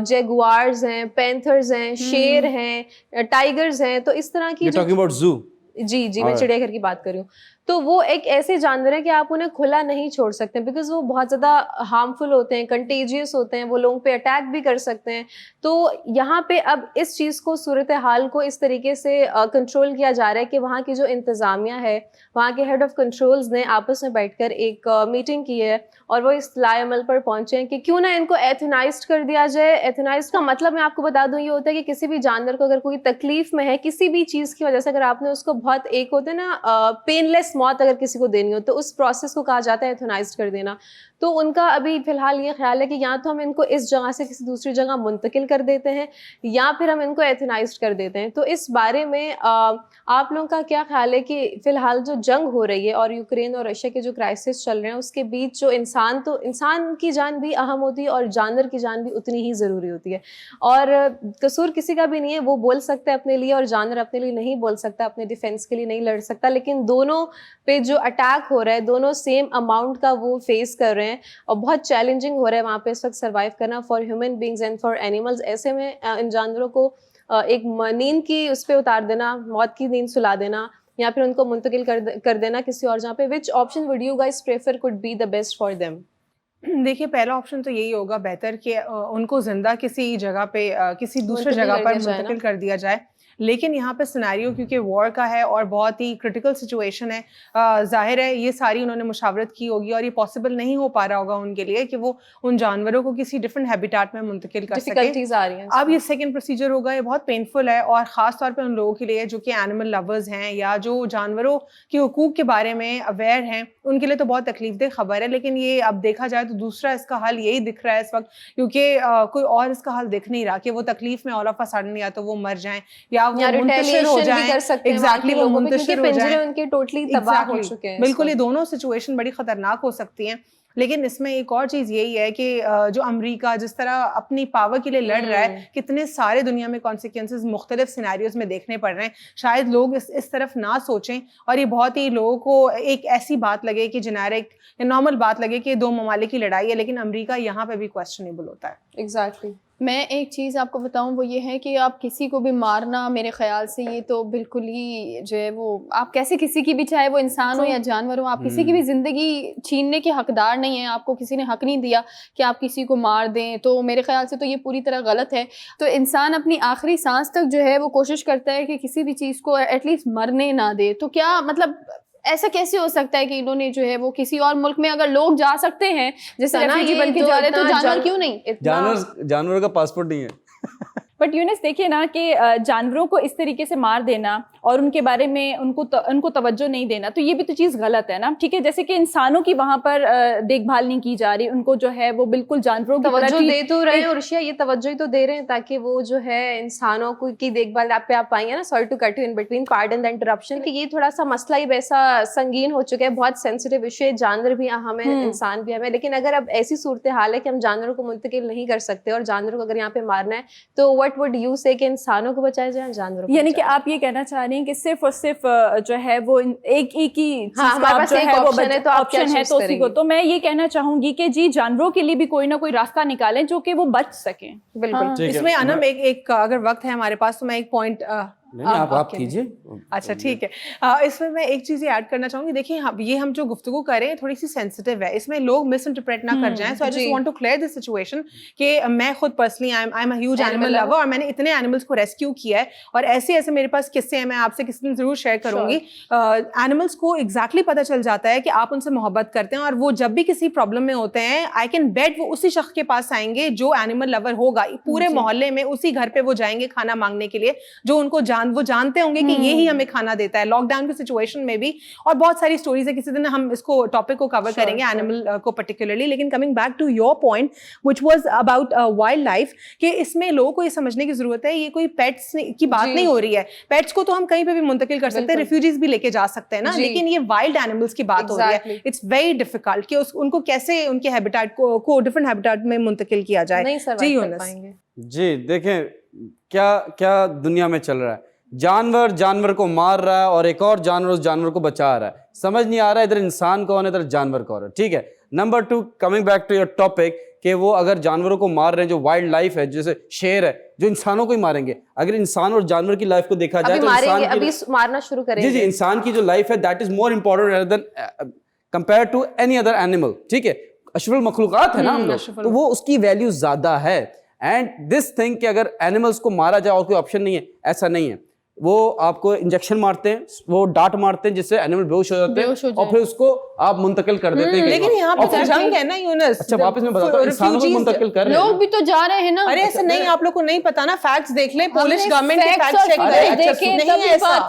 जेगुआर्स हैं, पैंथर्स हैं, शेर हैं, टाइगर्स हैं, तो इस तरह की जो टॉकिंग अबाउट जू। जी मैं चिड़ियाघर की बात कर रही हूँ। तो वो एक ऐसे जानवर है कि आप उन्हें खुला नहीं छोड़ सकते बिकॉज वो बहुत ज़्यादा हार्मफुल होते हैं, कंटेजियस होते हैं, वो लोगों पे अटैक भी कर सकते हैं। तो यहाँ पे अब इस चीज़ को, सूरत हाल को इस तरीके से कंट्रोल किया जा रहा है कि वहाँ की जो इंतज़ामिया है, वहाँ के हेड ऑफ कंट्रोल्स ने आपस में बैठकर एक मीटिंग की है और वो इस लाए अमल पर पहुंचे हैं कि क्यों ना इनको एथेनाइज्ड कर दिया जाए। एथेनाइज्ड का मतलब मैं आपको बता दूं ये होता है कि किसी भी जानवर को अगर कोई तकलीफ में है किसी भी चीज़ की वजह से, अगर आपने उसको बहुत एक होता है ना पेनलेस मौत अगर किसी को देनी हो तो उस प्रोसेस को कहा जाता है एथेनाइज्ड कर देना। तो उनका अभी फिलहाल ये ख्याल है कि या तो हम इनको इस जगह से किसी दूसरी जगह मुंतकिल कर देते हैं या फिर हम इनको एथेनाइज्ड कर देते हैं। तो इस बारे में आप लोगों का क्या ख्याल है कि फिलहाल जो जंग हो रही है और यूक्रेन और रशिया के जो क्राइसिस चल रहे हैं उसके बीच जो इंसान की जान भी अहम होती है और जानवर की जान भी उतनी ही ज़रूरी होती है और कसूर किसी का भी नहीं है। वो बोल सकता है अपने लिए और जानवर अपने लिए नहीं बोल सकता, अपने डिफेंस के लिए नहीं लड़ सकता, लेकिन दोनों पे जो अटैक हो रहा है दोनों सेम अमाउंट का वो फेस कर रहे हैं और बहुत चैलेंजिंग हो रहा है वहाँ पे इस वक्त सर्वाइव करना for human beings and for animals. ऐसे में इन जानवरों को एक नींद की उस पर उतार देना, मौत की नींद सुला देना या फिर उनको मुंतकिल कर देना किसी और जगह पे, which option would you guys prefer could be the best for them? देखिए, पहला ऑप्शन तो यही होगा बेहतर कि उनको जिंदा किसी जगह पे किसी दूसरे जगह पर मुंतकिल कर दिया जाए। लेकिन यहाँ पे सिनेरियो क्योंकि वॉर का है और बहुत ही क्रिटिकल सिचुएशन है, जाहिर है ये सारी उन्होंने मुशावरत की होगी और ये पॉसिबल नहीं हो पा रहा होगा उनके लिए कि वो उन जानवरों को किसी डिफरेंट हैबिटेट में मुंतकिल कर सके। डिफिकल्टीज आ रही हैं। अब ये सेकंड प्रोसीजर होगा, ये बहुत पेनफुल है और ख़ास तौर पे उन लोगों के लिए जो कि एनिमल लवर्स हैं या जो जानवरों के हुकूक के बारे में अवेयर हैं, उनके लिए तो बहुत तकलीफदेह खबर है। लेकिन ये अब देखा जाए तो दूसरा इसका हल यही दिख रहा है इस वक्त, क्योंकि कोई और इसका हल दिख नहीं रहा कि वो तकलीफ में ऑल ऑफ अ सडन या तो वो मर जाएं या वो मुंतशिर हो जाएं। एग्जैक्टली, वो मुंतशिर हो जाएं, उनके टोटली तबाह हो चुके हैं। बिल्कुल, ये दोनों सिचुएशन बड़ी खतरनाक हो सकती हैं। लेकिन इसमें एक और चीज़ यही है कि जो अमेरिका जिस तरह अपनी पावर के लिए लड़ रहा है, कितने सारे दुनिया में कॉन्सिक्वेंसेस मुख्तलिफ सिनेरियोज में देखने पड़ रहे हैं। शायद लोग इस तरफ ना सोचें और ये बहुत ही लोगों को एक ऐसी बात लगे कि जेनेरिक या नॉर्मल बात लगे कि दो ममालिक की लड़ाई है, लेकिन अमेरिका यहाँ पे भी क्वेश्चनेबल होता है। एग्जैक्टली। मैं एक चीज़ आपको बताऊं, वो ये है कि आप किसी को भी मारना, मेरे ख्याल से ये तो बिल्कुल ही जो है वो, आप कैसे किसी की भी, चाहे वो इंसान हो या जानवर हो, आप किसी की भी ज़िंदगी छीनने के हकदार नहीं है। आपको किसी ने हक नहीं दिया कि आप किसी को मार दें, तो मेरे ख्याल से तो ये पूरी तरह गलत है। तो इंसान अपनी आखिरी सांस तक जो है वो कोशिश करता है कि किसी भी चीज़ को एटलीस्ट मरने ना दे। तो क्या मतलब ऐसा कैसे हो सकता है कि इन्होंने जो है वो किसी और मुल्क में अगर लोग जा सकते हैं जैसे रेफ्यूजी बन के जा रहे हैं, तो जानवर क्यों नहीं? जानवर का पासपोर्ट नहीं है। बट यूनिस देखिए ना कि जानवरों को इस तरीके से मार देना और उनके बारे में उनको तवज्जो नहीं देना, तो ये भी तो चीज़ गलत है ना। ठीक है, जैसे कि इंसानों की वहाँ पर देखभाल नहीं की जा रही, उनको जो है वो बिल्कुल जानवरों की तवज्जो दे तो रहे हैं और रशिया ये तवज्जो ही तो दे रहे हैं ताकि वो जो है इंसानों की देखभाल आप पाएंगे ना। Sorry to cut you in between, pardon the interruption, कि ये थोड़ा सा मसला ही वैसा संगीन हो चुका है, बहुत सेंसिटिव इशू है। जानवर भी अहम है, इंसान भी अहम है, लेकिन अगर अब ऐसी सूरत हाल है कि हम जानवरों को मुंतकिल नहीं कर सकते और जानवरों को अगर यहाँ पे मारना है तो व्हाट वुड यू से कि इंसानों को बचाया जाए, जानवरों को? यानी कि आप ये कहना चाह रही हैं कि सिर्फ और सिर्फ जो है वो एक ही चीज हमारे पास एक ऑप्शन है तो आप क्या चूज करेंगे? तो मैं ये कहना चाहूंगी कि जी जानवरों के लिए भी कोई ना कोई रास्ता निकालें जो कि वो बच सकें। बिल्कुल। इसमें अनम एक अगर वक्त है हमारे पास तो मैं एक पॉइंट नहीं, आप कीजिए। अच्छा ठीक है। इसमें मैं एक चीज़ ये ऐड करना चाहूंगी। देखिए ये हम जो गुफ्तगू कर रहे हैं थोड़ी सी सेंसिटिव है, इसमें लोग मिस इंटरप्रेट ना कर जाएं। So I just want to clear this situation कि मैं खुद personally I am a huge animal lover और मैंने इतने एनिमल्स को रेस्क्यू किया है और ऐसे ऐसे मेरे पास किस्से हैं, मैं आपसे किसी दिन जरूर शेयर करूंगी। एनिमल्स को एग्जैक्टली पता चल जाता है कि आप उनसे मोहब्बत करते हैं और वो जब भी किसी प्रॉब्लम में होते हैं आई कैन बेट वो उसी शख्स के पास आएंगे जो एनिमल लवर होगा। पूरे मोहल्ले में उसी घर पे वो जाएंगे खाना मांगने के लिए, जो उनको वो जानते होंगे कि ये ही हमें खाना देता है। लॉकडाउन की सिचुएशन में भी और बहुत सारी स्टोरीज है, किसी दिन हम इसको टॉपिक को कवर करेंगे एनिमल को पर्टिकुलरली। लेकिन coming back to your point which was about wildlife, कि इसमें लोगों को ये समझने की जरूरत है ये कोई पेट्स की बात नहीं हो रही है। पेट्स को तो हम कहीं पे भी मुंतकिल कर सकते हैं, रिफ्यूजीज भी लेके जा सकते हैं ना, लेकिन ये वाइल्ड एनिमल्स की बात हो रही है। इट्स वेरी डिफिकल्ट कि उनको कैसे उनके हैबिटेट को डिफरेंट हैबिटेट में मुंतकिल किया जाए। नहीं सर्वाइव कर पाएंगे। जी देखें क्या क्या दुनिया में चल रहा है। जानवर को मार रहा है और एक और जानवर उस जानवर को बचा रहा है। समझ नहीं आ रहा है इधर इंसान कौन है इधर जानवर कौन है। ठीक है, number 2, coming back to your topic, कि वो अगर जानवरों को मार रहे हैं, जो वाइल्ड लाइफ है, जैसे शेर है जो इंसानों को ही मारेंगे। अगर इंसान और जानवर की लाइफ को देखा जाए तो इंसान अभी मारना शुरू करेंगे। जी इंसान की जो लाइफ है that is more important than compare to any other animal. ठीक है, अशरफुल मखलूकात है ना हम लोग, तो वो उसकी वैल्यू ज्यादा है। एंड दिस थिंग कि अगर एनिमल्स को मारा जाए और कोई ऑप्शन नहीं है, ऐसा नहीं है। वो आपको इंजेक्शन मारते हैं, वो डांट मारते हैं जिससे एनिमल बेहोश हो जाते हैं और फिर उसको आप मुंतकिल कर देते हैं। लेकिन यहाँ पे जंग है ना यूनुस। अच्छा वापस मैं बताता हूँ, इंसानों को मुंतकिल कर रहे हैं, लोग भी तो जा रहे हैं ना। अरे ऐसा नहीं, आप लोग को नहीं पता ना, फैक्ट्स देख ले, पोलिश गवर्नमेंट के फैक्ट्स चेक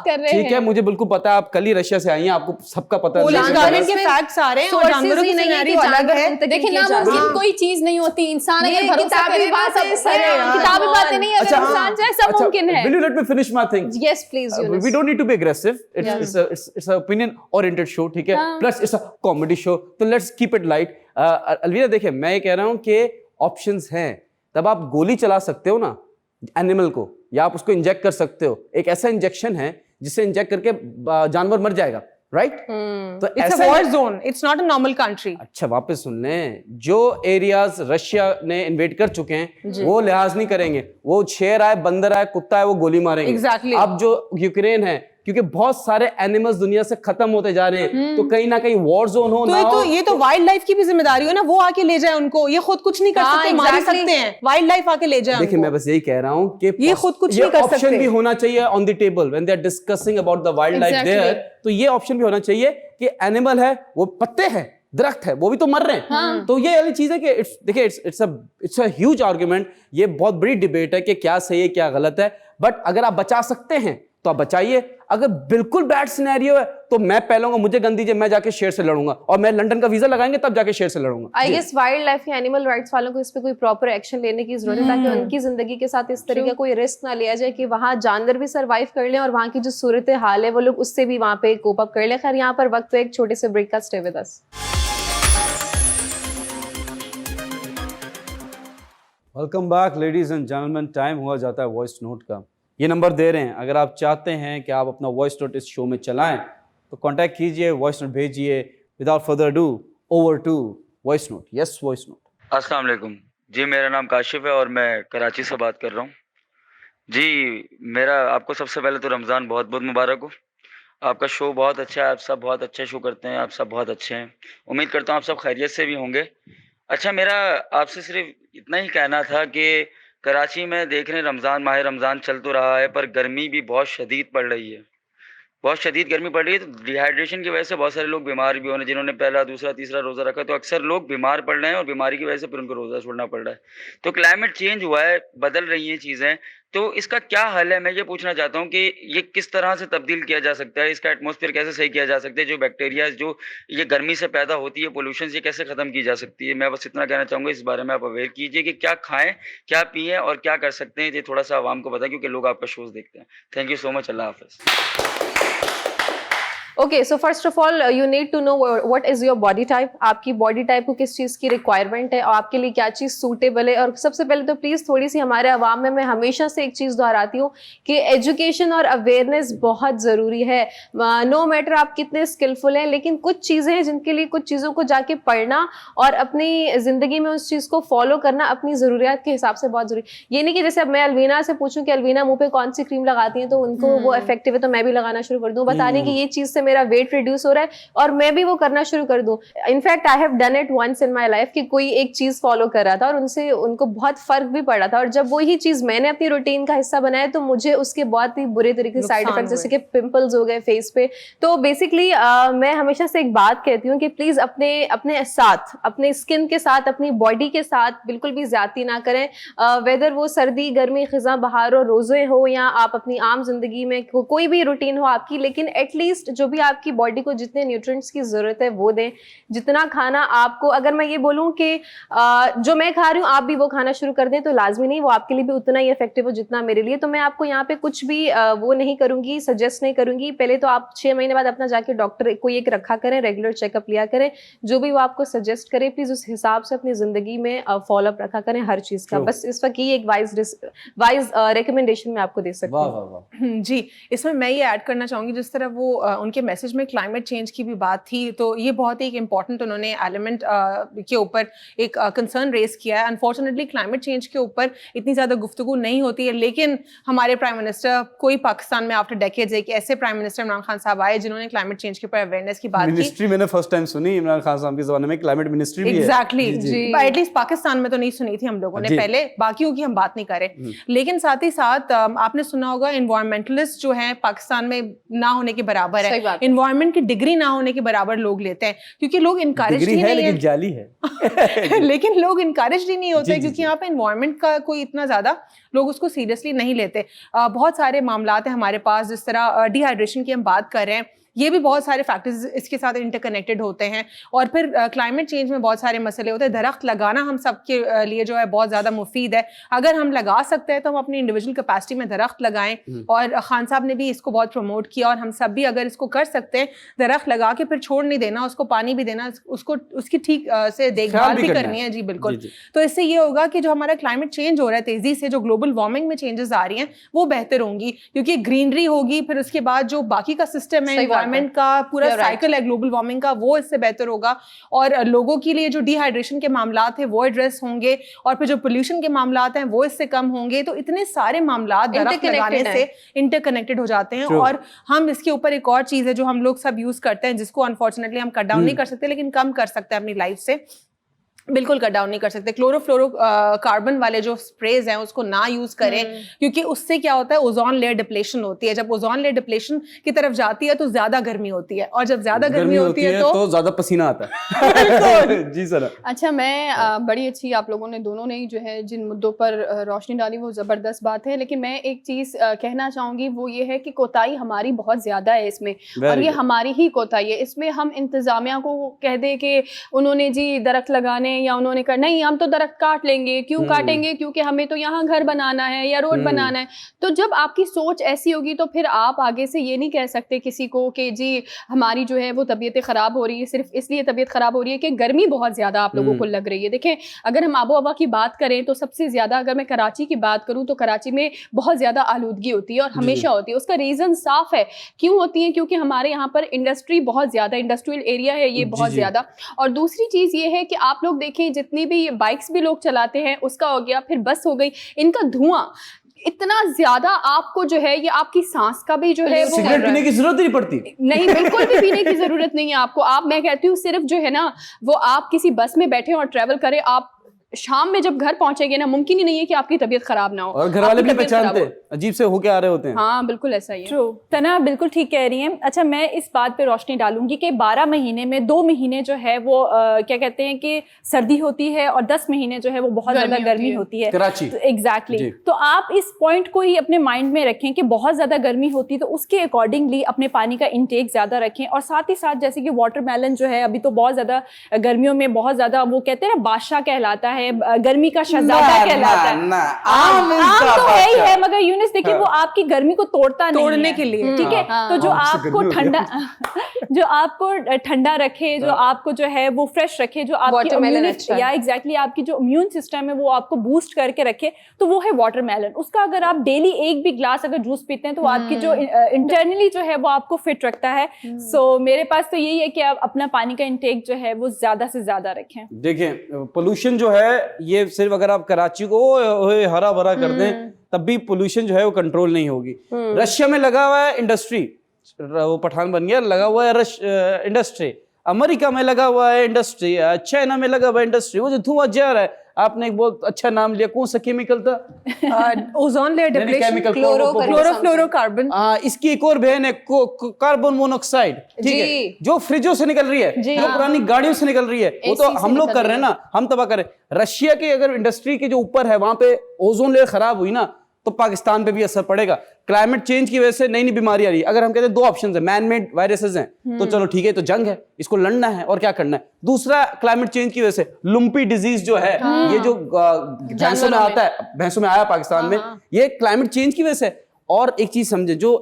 करें। ठीक है, मुझे बिल्कुल पता है, आप कल ही रशिया से आई हैं, आपको सबका पता है। पोलिश गवर्नमेंट के फैक्ट्स आ रहे हैं और जानवरों की सिनेरियो अलग है। देखिए नामुमकिन कोई चीज नहीं होती, इंसान अगर भरोसा करे किताबी बातें नहीं, अगर इंसान चाहे सब मुमकिन है। Will you let me finish my thing? Yes please Yunus. We don't need to be aggressive. It's a opinion oriented show, ठीक है, plus it's a comedy show, तो लेट्स कीप इट लाइट। अलविदा देखिए, मैं ये कह रहा हूँ कि ऑप्शंस हैं। तब आप गोली चला सकते हो ना एनिमल को, या आप उसको इंजेक्ट कर सकते हो। एक ऐसा इंजेक्शन है जिससे इंजेक्ट करके जानवर मर जाएगा, राइट? तो it's a war zone, it's not a normal country. अच्छा वापस सुन लें, जो एरियाज रशिया ने इन्वेड कर चुके हैं वो लिहाज नहीं करेंगे। वो शेर आए, बंदर आए, कुत्ता है, वो गोली मारेंगे। Exactly. अब जो यूक्रेन है, क्योंकि बहुत सारे एनिमल्स दुनिया से खत्म होते जा रहे हैं, तो कहीं ना कहीं वॉर जोन हो ना हो। ये तो वाइल्ड लाइफ की भी जिम्मेदारी है ना, वो आके ले जाए उनको। ये खुद कुछ नहीं कर सकते, मार सकते हैं, वाइल्ड लाइफ आके ले जाए। देखिए मैं बस यही कह रहा हूँ कि ये खुद कुछ नहीं कर सकते। ऑप्शन भी होना चाहिए on the table when they are discussing about the wildlife there. तो ये ऑप्शन भी होना चाहिए कि एनिमल है, वो पत्ते हैं, दरख्त है, वो भी तो मर रहे हैं। तो ये वाली चीज है कि देखिए इट्स अ ह्यूज आर्गुमेंट। ये बहुत बड़ी डिबेट है कि क्या सही है क्या गलत है। बट अगर आप बचा सकते हैं तो आप बचाइए। अगर बिल्कुल बैड सिनेरियो है तो मैं पहलूंगा, मुझे गन दीजिए, मैं जाके शेर से लड़ूंगा, और मैं लंदन का वीजा लगाएंगे तब जाके शेर से लड़ूंगा। आई गेस वाइल्ड लाइफ या एनिमल राइट्स वालों को इस पे कोई प्रॉपर एक्शन लेने की जरूरत है, ताकि उनकी जिंदगी के साथ इस तरह का कोई रिस्क ना लिया जाए कि वहां जानवर भी सरवाइव कर लें और वहां की जो सूरत हाल है वो लोग उससे भी वहां पे कोप अप कर ले। खैर यहाँ पर वक्त तो एक छोटे से ब्रेक का, stay with us. Welcome back ladies and gentleman. Time हुआ जाता है वॉइस नोट का। ये नंबर दे रहे हैं, अगर आप चाहते हैं कि आप अपना वॉइस नोट इस शो में चलाएं तो कांटेक्ट कीजिए, वॉइस नोट भेजिए। Without further do, over to voice note. Yes voice note. अस्सलाम वालेकुम जी, मेरा नाम काशिफ है और मैं कराची से बात कर रहा हूँ जी। मेरा आपको सबसे पहले तो रमज़ान बहुत बहुत मुबारक हो। आपका शो बहुत अच्छा है, आप सब बहुत अच्छा शो करते हैं, आप सब बहुत अच्छे हैं। उम्मीद करता हूँ आप सब खैरियत से भी होंगे। अच्छा, मेरा आपसे सिर्फ इतना ही कहना था कि कराची में देख रहे हैं रमज़ान, माह रमज़ान चल तो रहा है, पर गर्मी भी बहुत शदीद पड़ रही है, बहुत शदीद गर्मी पड़ रही है। तो डिहाइड्रेशन की वजह से बहुत सारे लोग बीमार भी हो रहे हैं। जिन्होंने पहला, दूसरा, तीसरा रोज़ा रखा, तो अक्सर लोग बीमार पड़ रहे हैं और बीमारी की वजह से फिर उनको रोज़ा छोड़ना पड़ रहा है। तो क्लाइमेट चेंज हुआ है, बदल रही हैं चीज़ें, तो इसका क्या हल है? मैं ये पूछना चाहता हूँ कि ये किस तरह से तब्दील किया जा सकता है, इसका एटमॉस्फेयर कैसे सही किया जा सकता है, जो बैक्टीरिया जो ये गर्मी से पैदा होती है, पोल्यूशन, ये कैसे ख़त्म की जा सकती है। मैं बस इतना कहना चाहूँगा, इस बारे में आप अवेयर कीजिए कि क्या खाएँ, क्या पिएँ और क्या कर सकते हैं। ये थोड़ा सा आवाम को बताएं, क्योंकि लोग आपका शोज़ देखते हैं। Thank you so much. अल्लाह हाफ़िज़। Okay, so first of all you need to know what is your body type. आपकी बॉडी टाइप को किस चीज़ की रिक्वायरमेंट है और आपके लिए क्या चीज़ सूटेबल है। और सबसे पहले तो प्लीज़ थोड़ी सी हमारे अवाम में मैं हमेशा से एक चीज़ दोहराती हूँ कि एजुकेशन और अवेयरनेस बहुत ज़रूरी है। नो मैटर आप कितने स्किलफुल हैं, लेकिन कुछ चीज़ें हैं जिनके लिए कुछ चीज़ों को जाके पढ़ना और अपनी ज़िंदगी में उस चीज़ को फॉलो करना अपनी ज़रूरियात के हिसाब से बहुत ज़रूरी। ये नहीं कि जैसे अब मैं अलवीना से पूछूं कि अलवीना मुँह पे कौन सी क्रीम लगाती है तो उनको वो इफेक्टिव है तो मैं भी लगाना शुरू कर दूँ, बताने कि ये चीज़ से मेरा वेट रिड्यूस हो रहा है और मैं भी वो करना शुरू कर दूं। In fact I have done it once in my life कि कोई एक चीज फॉलो कर रहा था और उनसे उनको बहुत फर्क भी पड़ा था, और जब वही चीज मैंने अपनी रूटीन का हिस्सा बनाया तो मुझे उसके बहुत ही बुरे तरीके से साइड इफेक्ट जैसे कि पिंपल्स हो गए फेस पे। तो बेसिकली मैं हमेशा से एक बात कहती हूँ कि प्लीज अपने साथ, अपने स्किन के साथ, अपनी बॉडी के साथ बिल्कुल भी ज्यादती ना करें। वेदर वो सर्दी गर्मी खिजा बहार और रोजे हो या आप अपनी आम जिंदगी में कोई भी रूटीन हो आपकी, लेकिन एटलीस्ट जो भी आपकी बॉडी को जितने न्यूट्रिएंट्स की जरूरत है वो दें। जितना खाना आपको, अगर मैं ये बोलूं कि जो मैं खा रही हूँ आप भी वो खाना शुरू कर दें तो लाजमी नहीं वो आपके लिए भी उतना ही इफेक्टिव हो जितना मेरे लिए। तो मैं आपको यहाँ पे कुछ भी वो नहीं करूंगी, सजेस्ट नहीं करूंगी। पहले तो आप 6 महीने बाद अपना जाके डॉक्टर कोई एक रखा करें, रेगुलर चेकअप लिया करें, जो भी वो आपको सजेस्ट करे प्लीज उस हिसाब से अपनी जिंदगी में फॉलोअप रखा करें हर चीज का। बस इस वक्त ये एक वाइज रिकमेंडेशन मैं आपको दे सकती हूँ। जी, इसमें मैं ये ऐड करना चाहूंगी, जिस तरह वो उनके मैसेज में क्लाइमेट चेंज की भी बात थी, तो ये बहुत ही एक इम्पॉर्टेंट उन्होंने एलिमेंट के ऊपर एक कंसर्न रेज किया है। अनफॉर्चुनेटली क्लाइमेट चेंज के ऊपर इतनी ज़्यादा गुफ्तगू नहीं होती है, लेकिन हमारे प्राइम मिनिस्टर, कोई पाकिस्तान में आफ्टर डेकेड्स एक ऐसे प्राइम मिनिस्टर इमरान खान साहब आए जिन्होंने क्लाइमेट चेंज के ऊपर अवेयरनेस की बात की। मिनिस्ट्री मैंने फर्स्ट टाइम सुनी इमरान खान साहब के ज़माने में, क्लाइमेट मिनिस्ट्री भी है। एग्जैक्टली, एटलीस्ट पाकिस्तान में तो नहीं सुनी थी हम लोगों ने पहले, बाकियों की हम बात नहीं करें। लेकिन साथ ही साथ आपने सुना होगा एनवायरमेंटलिस्ट जो है पाकिस्तान में ना होने के बराबर है। एनवायरमेंट की डिग्री ना होने के बराबर लोग लेते हैं, क्योंकि लोग इनकरेज ही नहीं है, लेकिन जाली है लेकिन लोग इनकरेज ही नहीं होते क्योंकि यहाँ पे एनवायरमेंट का कोई इतना ज्यादा लोग उसको सीरियसली नहीं लेते। बहुत सारे मामलात हैं हमारे पास, जिस तरह डिहाइड्रेशन की हम बात कर रहे हैं, ये भी बहुत सारे फैक्टर्स इसके साथ इंटरकनेक्टेड होते हैं। और फिर क्लाइमेट चेंज में बहुत सारे मसले होते हैं। दरख्त लगाना हम सबके लिए जो है बहुत ज़्यादा मुफीद है। अगर हम लगा सकते हैं तो हम अपनी इंडिविजुअल कैपेसिटी में दरख्त लगाएं, और खान साहब ने भी इसको बहुत प्रमोट किया, और हम सब भी अगर इसको कर सकते हैं, दरख्त लगा के फिर छोड़ नहीं देना, उसको पानी भी देना, उसको उसकी ठीक से देखभाल भी करनी है। जी बिल्कुल। तो इससे ये होगा कि जो हमारा क्लाइमेट चेंज हो रहा है तेज़ी से, जो ग्लोबल वार्मिंग में चेंजेस आ रही हैं वो बेहतर होंगी, क्योंकि ग्रीनरी होगी, फिर उसके बाद जो बाकी का सिस्टम है एनवायरमेंट का पूरा साइकिल है ग्लोबल वार्मिंग का, वो इससे बेहतर होगा। और लोगों के लिए जो डिहाइड्रेशन के मामलात है वो एड्रेस होंगे, और फिर जो पोल्यूशन के मामलात हैं वो इससे कम होंगे। तो इतने सारे मामलात दरख्त लगाने से इंटरकनेक्टेड हो जाते हैं। और हम इसके ऊपर एक और चीज है जो हम लोग सब यूज करते हैं, जिसको अनफॉर्चुनेटली हम कट डाउन नहीं कर सकते, लेकिन कम कर सकते हैं अपनी लाइफ से। बिल्कुल कट डाउन नहीं कर सकते। क्लोरोफ्लोरो कार्बन वाले जो स्प्रेज हैं उसको ना यूज करें, क्योंकि उससे क्या होता है, ओजोन लेयर डिप्लेशन होती है। जब ओजोन लेयर डिप्लेशन की तरफ जाती है तो ज्यादा गर्मी होती है, और जब ज्यादा गर्मी होती है तो ज्यादा पसीना आता है। जी सर। अच्छा, मैं बड़ी अच्छी आप लोगों ने दोनों ने जो है जिन मुद्दों पर रोशनी डाली वो जबरदस्त बात है, लेकिन मैं एक चीज कहना चाहूंगी, वो ये है कि कोताही हमारी बहुत ज्यादा है इसमें, और ये हमारी ही कोताही है। इसमें हम इंतजामिया को कह दे कि उन्होंने जी दरख्त लगाने या उन्होंने कहा नहीं हम तो दरख्त काट लेंगे, क्यों काटेंगे, क्योंकि हमें तो यहाँ घर बनाना है या रोड बनाना है। तो जब आपकी सोच ऐसी होगी तो फिर आप आगे से ये नहीं कह सकते किसी को कि जी हमारी जो है वो तबीयतें खराब हो रही है, सिर्फ इसलिए तबीयत खराब हो रही है कि गर्मी बहुत ज्यादा आप लोगों को लग रही है। देखें, अगर हम आबो हवा की बात करें तो सबसे ज्यादा, अगर मैं कराची की बात करूं तो कराची में बहुत ज्यादा आलूदगी होती है, और हमेशा होती है। उसका रीजन साफ है, क्यों होती है, क्योंकि हमारे यहाँ पर इंडस्ट्री बहुत ज्यादा, इंडस्ट्रियल एरिया है ये बहुत ज्यादा। और दूसरी चीज ये है कि आप लोग देखें जितनी भी बाइक्स भी लोग चलाते हैं, उसका हो गया, फिर बस हो गई, इनका धुआं इतना ज्यादा आपको जो है ये आपकी सांस का भी जो है वो सिगरेट पीने की जरूरत नहीं पड़ती। नहीं, बिल्कुल भी पीने की जरूरत नहीं है आपको। आप, मैं कहती हूँ सिर्फ जो है ना वो आप किसी बस में बैठे और ट्रेवल करें, आप शाम में जब घर पहुंचेंगे ना, मुमकिन ही नहीं है कि आपकी तबीयत खराब ना हो, और घर वाले भी पहचानते हैं, अजीब से होके आ रहे होते हैं। हाँ बिल्कुल ऐसा ही है। ट्रू, तना बिल्कुल ठीक कह रही हैं। अच्छा, मैं इस बात पे रोशनी डालूंगी कि 12 महीने में 2 महीने जो है वो क्या कहते हैं कि सर्दी होती है, और 10 महीने जो है वो बहुत ज्यादा गर्मी होती है कराची। एग्जैक्टली। तो आप इस पॉइंट को ही अपने माइंड में रखें कि बहुत ज्यादा गर्मी होती है तो उसके अकॉर्डिंगली अपने पानी का इंटेक ज्यादा रखें। और साथ ही साथ जैसे कि वाटरमेलन जो है अभी तो बहुत ज्यादा गर्मियों में बहुत ज्यादा वो कहते हैं ना बादशाह कहलाता है, गर्मी का शहजादा कहलाता है। आम तो है ही है, मगर यूनिस देखिए वो आपकी गर्मी को तोड़ता नहीं तोड़ने है, के लिए। ठीक है। तो जो आपको ठंडा जो आपको ठंडा रखे, जो आपको जो है वो फ्रेश रखे, जो आपकी Watermelon अच्छा है। या एग्जैक्टली आपकी जो इम्यून सिस्टम है वो आपको बूस्ट करके रखे, तो वो है वाटरमेलन। उसका अगर आप डेली एक भी ग्लास अगर जूस पीते हैं तो आपकी जो इंटरनली जो है वो आपको फिट रखता है। सो मेरे पास तो यही है कि आप अपना पानी का इंटेक जो है वो ज्यादा से ज्यादा रखें। देखें पोल्यूशन जो है ये सिर्फ अगर आप कराची को ओए हरा भरा कर दें तब भी पोल्यूशन जो है वो कंट्रोल नहीं होगी। रशिया में लगा हुआ है इंडस्ट्री, वो पठान बन गया, लगा हुआ है इंडस्ट्री। अमेरिका में लगा हुआ है इंडस्ट्री, चाइना में लगा हुआ है इंडस्ट्री। वो जो धुआं जा रहा है, आपने एक बहुत अच्छा नाम लिया, कौन सा केमिकल था? Ozone layer depletion, chlorofluorocarbon. इसकी एक और बहन है कार्बन मोनोऑक्साइड, ठीक है, जो फ्रिजों से निकल रही है, जो पुरानी गाड़ियों से निकल रही है, वो तो हम लोग कर रहे हैं ना, हम तबाह कर रहे हैं। रशिया के अगर इंडस्ट्री के जो ऊपर है वहां पे ओजोन लेयर खराब हुई ना तो पाकिस्तान पे भी असर पड़ेगा। क्लाइमेट चेंज की वजह से नई नई बीमारी आ रही है। अगर हम कहते हैं दो ऑप्शन है, मैन मेड वायरसेस हैं तो चलो ठीक है, तो जंग है, इसको लड़ना है और क्या करना है। दूसरा क्लाइमेट चेंज की वजह से लुम्पी डिजीज जो है, ये जो भैंसों में आता है, भैंसों में आया पाकिस्तान में, ये क्लाइमेट चेंज की वजह से। और एक चीज समझे, जो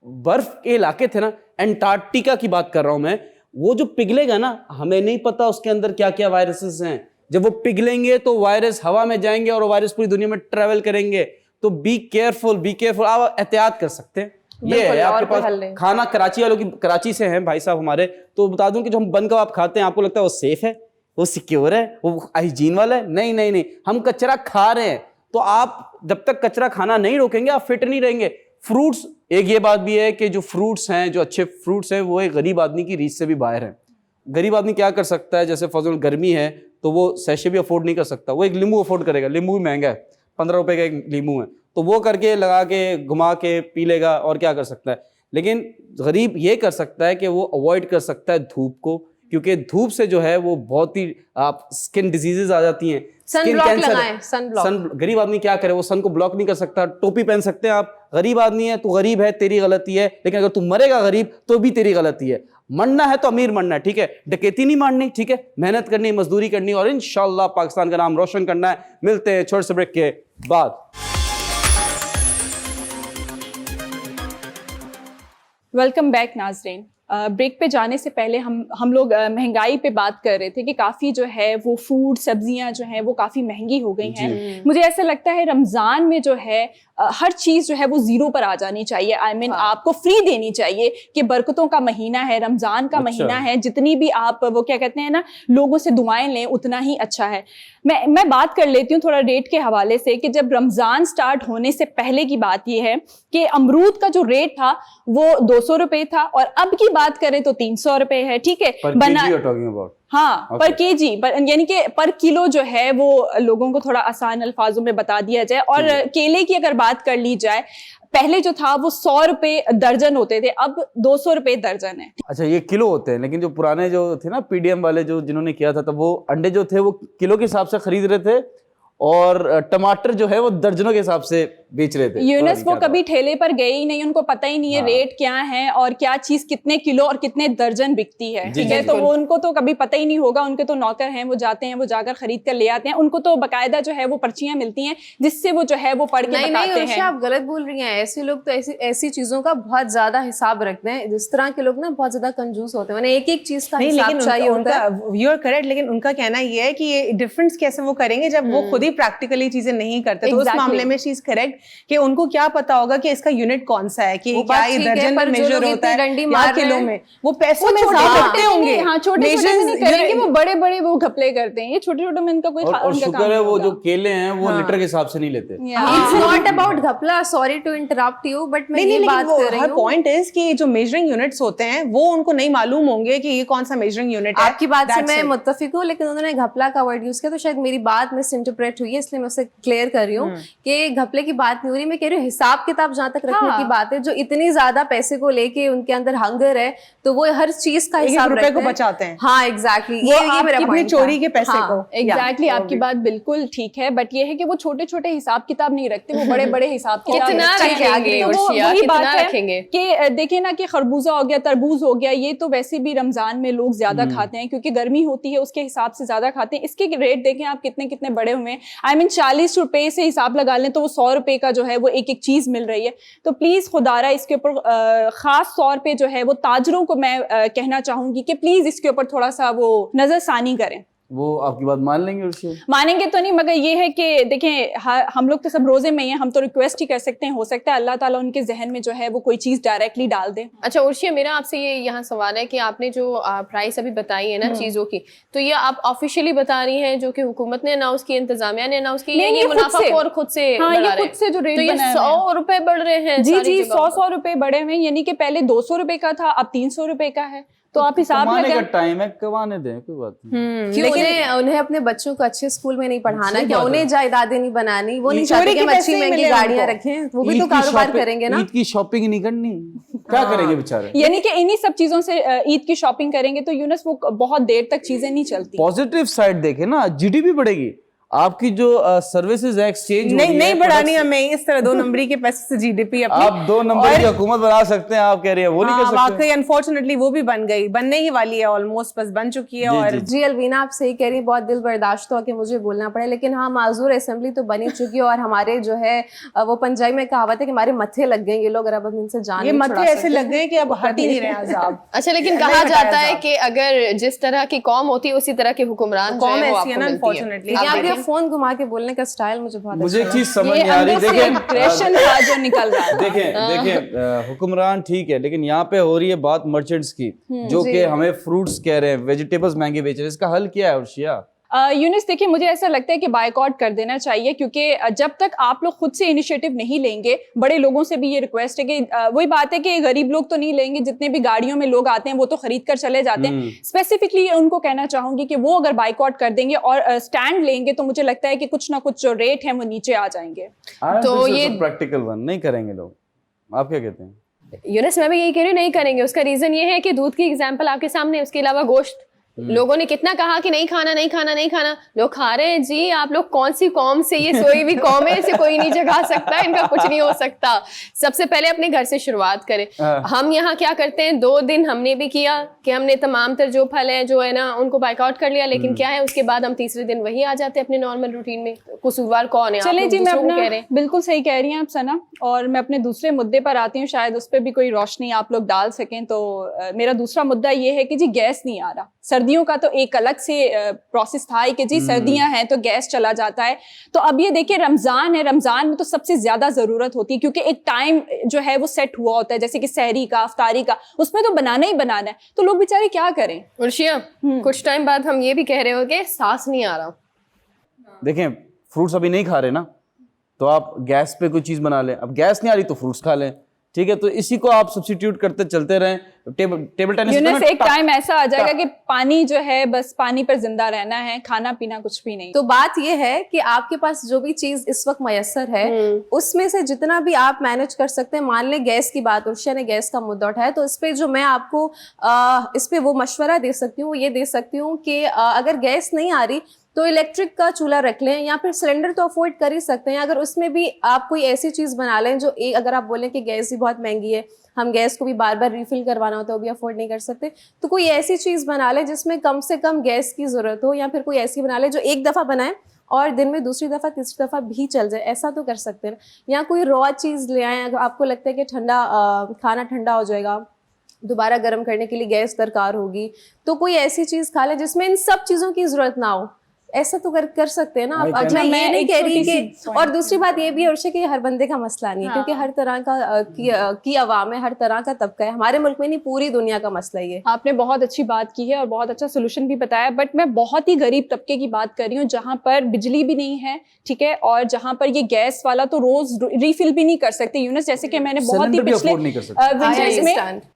बर्फ के इलाके थे ना, एंटार्क्टिका की बात कर रहा हूं मैं, वो जो पिघलेगा ना, हमें नहीं पता उसके अंदर क्या क्या वायरसेस हैं। जब वो पिघलेंगे तो वायरस हवा में जाएंगे और वायरस पूरी दुनिया में ट्रेवल करेंगे। तो बी केयरफुल, आप एहतियात कर सकते हैं। ये है आपके पास खाना। कराची वालों की, कराची से हैं भाई साहब हमारे, तो बता दूं कि जो हम बन कबाब खाते हैं, आपको लगता है वो सेफ है, वो सिक्योर है, वो हाइजीन वाला है? नहीं नहीं नहीं, हम कचरा खा रहे हैं। तो आप जब तक कचरा खाना नहीं रोकेंगे आप फिट नहीं रहेंगे। फ्रूट्स, एक ये बात भी है कि जो फ्रूट्स हैं, जो अच्छे फ्रूट्स हैं, वो एक गरीब आदमी की रीच से भी बाहर है। गरीब आदमी क्या कर सकता है, जैसे फजल गर्मी है तो वो सैशे भी अफोर्ड नहीं कर सकता, वो एक नींबू अफोर्ड करेगा। नींबू भी महंगा है, 15 रुपए का एक नींबू है, तो वो करके लगा के घुमा के पी लेगा और क्या कर सकता है। लेकिन गरीब ये कर सकता है कि वो अवॉइड कर सकता है धूप को, क्योंकि धूप से जो है वो बहुत ही स्किन डिजीजेस आ जाती हैं। गरीब आदमी क्या करे, वो सन को ब्लॉक नहीं कर सकता। टोपी पहन सकते हैं आप, गरीब आदमी है तो गरीब है, तेरी गलती है, लेकिन अगर तू मरेगा गरीब तो भी तेरी गलती है। मरना है तो अमीर मरना है, ठीक है, डकैती नहीं मारनी, ठीक है, मेहनत करनी, मजदूरी करनी और इंशाल्लाह पाकिस्तान का नाम रोशन करना है। मिलते हैं छोटे से ब्रेक के बाद। वेलकम बैक नाजरीन। ब्रेक पे जाने से पहले हम लोग महंगाई पे बात कर रहे थे कि काफ़ी जो है वो फूड सब्जियां जो हैं वो काफ़ी महंगी हो गई हैं। मुझे ऐसा लगता है रमज़ान में जो है हर चीज़ जो है वो ज़ीरो पर आ जानी चाहिए। I mean, आपको फ्री देनी चाहिए कि बरकतों का महीना है, रमज़ान का महीना है, जितनी भी आप वो क्या कहते हैं ना, लोगों से दुआएं लें उतना ही अच्छा है। मैं बात कर लेती हूँ थोड़ा रेट के हवाले से कि जब रमज़ान स्टार्ट होने से पहले की बात ये है कि अमरूद का जो रेट था वो 200 रुपये था और अब की बात करें तो 300 रुपये है, ठीक है। हाँ, पर केजी, यानी कि पर किलो जो है वो लोगों को थोड़ा आसान अल्फाजों में बता दिया जाए। और केले की अगर बात कर ली जाए, पहले जो था वो 100 रुपए दर्जन होते थे, अब 200 रुपए दर्जन है। अच्छा, ये किलो होते हैं, लेकिन जो पुराने जो थे ना पीडीएम वाले, जो जिन्होंने किया था, तब वो अंडे जो थे वो किलो के हिसाब से खरीद रहे थे और टमाटर जो है वो दर्जनों के हिसाब से बेच रहे थे। यूनुस वो कभी ठेले पर गए ही नहीं, उनको पता ही नहीं है रेट क्या है और क्या चीज कितने किलो और कितने दर्जन बिकती है, ठीक है। तो वो उनको तो कभी पता ही नहीं होगा, उनके तो नौकर हैं, वो जाते हैं, वो जाकर खरीद कर ले आते हैं, उनको तो बाकायदा जो है वो पर्चियां मिलती हैं जिससे वो जो है वो पढ़ के बताते हैं। आप गलत बोल रही हैं, ऐसे लोग तो ऐसी चीजों का बहुत ज्यादा हिसाब रखते हैं। जिस तरह के लोग ना बहुत ज्यादा कंजूस होते हैं, एक एक चीज का हिसाब चाहिए होता है। यू आर करेक्ट, लेकिन उनका कहना ये है कि ये डिफरेंस कैसे वो करेंगे जब वो खुद ही प्रैक्टिकली चीजें नहीं करते। तो उस मामले में शी इज करेक्ट कि उनको क्या पता होगा कि इसका यूनिट कौन सा है, कि क्या ये दर्जन में मेजर होता है या किलो में। वो पैसों में हिसाब रखते होंगे। हाँ, छोटे छोटे में नहीं करेंगे, वो बड़े बड़े वो घपले करते हैं। ये छोटे छोटे में इनका कोई और शुक्र है वो जो केले हैं वो लीटर के हिसाब से नहीं लेते। इट्स नॉट अबाउट घपला, sorry to interrupt you, but मैं ये बात कर रही हूं, हर पॉइंट इज कि जो मेजरिंग यूनिट्स होते हैं वो उनको नहीं मालूम होंगे कि ये कौन सा मेजरिंग यूनिट है। आपकी बात से मैं मुत्तफिक हूं, लेकिन उन्होंने घपला का वर्ड यूज किया तो शायद मेरी बात मिस इंटरप्रेट हुई है, इसलिए मैं उसे क्लियर कर रही हूँ कि घपले की बात बात नहीं हो रही, मैं कह रही हूँ हिसाब किताब जहाँ तक रखने हाँ। की बात है, जो इतनी ज्यादा पैसे को लेके उनके अंदर हंगर है, तो वो हर चीज का एक हिसाब रुपए रखते को हैं। बचाते हैं। हाँ एग्जैक्टली, वो ये मेरा आपकी पॉइंट चोरी के पैसे को। एग्जैक्टली Yeah, आपकी बात बिल्कुल ठीक है, बट ये है कि वो छोटे छोटे हिसाब किताब नहीं रखते, वो बड़े बड़े हिसाब किताब कितना रखते हैं। रखेंगे तो वो उर्शिया, वही बात कितना है रखेंगे? कि देखिए ना कि खरबूजा हो गया, तरबूज हो गया, ये तो वैसे भी रमजान में लोग ज्यादा खाते हैं क्योंकि गर्मी होती है, उसके हिसाब से ज्यादा खाते हैं। इसके रेट देखें आप कितने कितने बड़े हुए हैं। आई मीन 40 रुपए से हिसाब लगा लें तो वो 100 रुपए का जो है वो एक एक चीज मिल रही है। तो प्लीज खुदारा इसके ऊपर खास तौर पे जो है वो ताजरों को मैं कहना चाहूंगी कि प्लीज इसके ऊपर थोड़ा सा वो नजरसानी करें। वो आपकी बात मान लेंगे उर्शिया? मानेंगे तो नहीं, मगर ये है कि देखें हम लोग तो सब रोजे में ही हैं, हम तो रिक्वेस्ट ही कर सकते हैं, हो सकता है अल्लाह ताला उनके जहन में जो है वो कोई चीज डायरेक्टली डाल दे। अच्छा उर्शिया, मेरा आपसे ये यहाँ सवाल है कि आपने जो प्राइस अभी बताई है ना चीजों की, तो ये आप ऑफिशियली बता रही हैं जो कि हुकूमत ने अनाउंस की, इंतजामिया ने अनाउंस की, नहीं, ये ये खुद मुनाफा से। और खुद से हाँ, बढ़ा ये रहे खुद हैं? से जो रेट तो ये बनाए हुए हैं। 100 रुपए बढ़ रहे हैं जी सारी जी, जगहों 100 रुपए बढ़े हुए हैं, यानी कि पहले 200 रुपए का था, अब 300 रुपए का है। तो आप हिसाब कमाने का लगाएं। टाइम है, कमाने दें, कोई बात नहीं। कि उन्हें अपने बच्चों को अच्छे स्कूल में नहीं पढ़ाना, सही क्या बात है। उन्हें जायदादें नहीं बनानी, वो नहीं चोरी चाहते कि के हम पैसे अच्छी ही महंगी मिले गाड़ियां उनको। रखें, वो भी ईद तो की कारोबार शॉपिंग- करेंगे ना। ईद की शॉपिंग नहीं करनी, क्या करेंगे बेचारे? यानी कि इन्हीं सब चीजों से ईद की शॉपिंग करेंगे तो यूनस वो बहुत देर तक चीजें नहीं चलती। पॉजिटिव साइड देखें ना, जीडीपी बढ़ेगी, आपकी जो सर्विसेज है एक्सचेंज नहीं बढ़ानी हमें इस तरह 2 नंबरी के पैसे से जीडीपी अपनी। आप 2 नंबर की हुकूमत बना सकते हैं, आप कह रही है वो नहीं कर सकते? वाकई अनफॉर्चुनेटली वो भी बन गई, बनने ही वाली है, ऑलमोस्ट बस बन चुकी है। जी, और जी। जी अलवीना, आप सही कह रही हैं, बहुत दिल बर्दाश्त हो कि मुझे बोलना पड़े, लेकिन हाँ माजूर असेंबली तो बनी चुकी है और हमारे जो है वो पंजाबी में कहावत है कि हमारे मत्थे लग गए ये लोग, अब हम इनसे जान ये नहीं मत्थे छुड़ा ऐसे सकते। लग गए कि अब हट ही नहीं रहे अजाब। अच्छा, लेकिन नहीं कहा हटाया जाता है जाब। कि अगर जिस तरह की कौम होती है उसी तरह के हुक्मरान जो कौम है वो ऐसी है आपको ना, मिलती है। अनफॉर्चुनेटली। लेकिन आप आपके देखें। फोन घुमा के बोलने का स्टाइल मुझे बहुत मुझे एक अच्छा चीज समझ ये नहीं आ रही। अंदर से देखें aggression था जो निकल रहा था। देखें हुक्मरान ठीक है, लेकिन यहाँ पे हो रही है बात मर्चेंट्स की, जो कि हमें फ्रूट्स कह रहे हैं, वेजिटेबल्स महंगे बेच रहे हैं। इसका हल क्या है उर्शिया? यूनिस देखिए, मुझे ऐसा लगता है कि बायकॉट कर देना चाहिए, क्योंकि जब तक आप लोग खुद से इनिशिएटिव नहीं लेंगे, बड़े लोगों से भी ये रिक्वेस्ट है कि वही बात है कि गरीब लोग तो नहीं लेंगे, जितने भी गाड़ियों में लोग आते हैं वो तो खरीद कर चले जाते हैं। स्पेसिफिकली उनको कहना चाहूंगी कि वो अगर बायकॉट कर देंगे और स्टैंड लेंगे तो मुझे लगता है कि कुछ ना कुछ जो रेट है वो नीचे आ जाएंगे। तो ये प्रैक्टिकल वन नहीं करेंगे लोग, आप क्या कहते हैं? यूनिस, मैं भी यही कह रही हूँ, नहीं करेंगे। उसका रीजन ये है कि दूध की एग्जांपल आपके सामने है, उसके अलावा गोश्त लोगों ने कितना कहा कि नहीं खाना नहीं खाना नहीं खाना, लोग खा रहे हैं। जी आप लोग कौन सी कौम से, ये सोई हुई कौम है, इसे कोई नहीं जगा सकता, इनका कुछ नहीं हो सकता। सबसे पहले अपने घर से शुरुआत करें। हम यहाँ क्या करते हैं, 2 दिन हमने भी किया कि हमने तमाम तर जो फल है जो है ना उनको बाइकआउट कर लिया, लेकिन क्या है उसके बाद हम तीसरे दिन वही आ जाते हैं अपने नॉर्मल रूटीन में। कसूरवार कौन है? आप चले लोग जी, मैं दूसरों को अपना कह रहे हैं। बिल्कुल सही कह रही हैं आप सना, और मैं अपने दूसरे मुद्दे पर आती हूँ, शायद उस पर भी कोई रोशनी आप लोग डाल सकें। तो मेरा दूसरा मुद्दा ये है कि जी गैस नहीं आ रहा। सर्दियों का तो एक अलग से प्रोसेस था कि जी सर्दियां हैं तो गैस चला जाता है। तो अब ये देखिए रमजान है, रमजान में तो सबसे ज्यादा जरूरत होती है, क्योंकि एक टाइम जो है वो सेट हुआ होता है, जैसे कि सहरी का, अफ्तारी का, उसमें तो बनाना ही बनाना है। तो लोग बेचारे क्या करें? उर्शिया, कुछ टाइम बाद हम ये भी कह रहे हो कि सांस नहीं आ रहा। देखें फ्रूट्स अभी नहीं खा रहे ना, तो आप गैस पे कोई चीज बना लें। अब गैस नहीं आ रही तो फ्रूट्स खा लें, ठीक है? तो इसी को आप सब्स्टिट्यूट करते चलते रहें। टेबल टेनिस यूनिस, एक टाइम ऐसा आ जाएगा कि पानी जो है बस पानी पर जिंदा रहना है, खाना पीना कुछ भी नहीं। तो बात ये है कि आपके पास जो भी चीज इस वक्त मयसर है उसमें से जितना भी आप मैनेज कर सकते हैं, मान लें गैस की बात, उर्शिया ने गैस का मुद्दा उठाया, तो इस पे जो मैं आपको इस पे वो मशवरा दे सकती हूँ, ये दे सकती हूँ कि अगर गैस नहीं आ रही तो इलेक्ट्रिक का चूल्हा रख लें, या फिर सिलेंडर तो अफोर्ड कर ही सकते हैं। अगर उसमें भी आप कोई ऐसी चीज़ बना लें जो अगर आप बोलें कि गैस भी बहुत महंगी है, हम गैस को भी बार बार रिफिल करवाना होता है, वो भी अफोर्ड नहीं कर सकते, तो कोई ऐसी चीज़ बना लें जिसमें कम से कम गैस की ज़रूरत हो, या फिर कोई ऐसी बना लें जो एक दफ़ा बनाए और दिन में दूसरी दफ़ा तीसरी दफ़ा भी चल जाए। ऐसा तो कर सकते हैं। या कोई रॉ चीज़ ले आएँ, अगर आपको लगता है कि खाना ठंडा हो जाएगा, दोबारा गर्म करने के लिए गैस दरकार होगी, तो कोई ऐसी चीज़ खा लें जिसमें इन सब चीज़ों की ज़रूरत ना हो। ऐसा तो कर सकते हैं ना आप। अच्छा, मैं नहीं कह रही कि, और दूसरी बात ये भी है उर्शिया कि हर बंदे का मसला नहीं है, क्योंकि हर तरह का की अवाम है, हर तरह का तबका है, हमारे मुल्क में नहीं पूरी दुनिया का मसला ये। आपने बहुत अच्छी बात की है और बहुत अच्छा सोल्यूशन भी बताया, बट मैं बहुत ही गरीब तबके की बात कर रही हूँ, जहाँ पर बिजली भी नहीं है, ठीक है, और जहाँ पर ये गैस वाला तो रोज रिफिल भी नहीं कर सकते। यूनिस, जैसे कि मैंने बहुत ही पिछले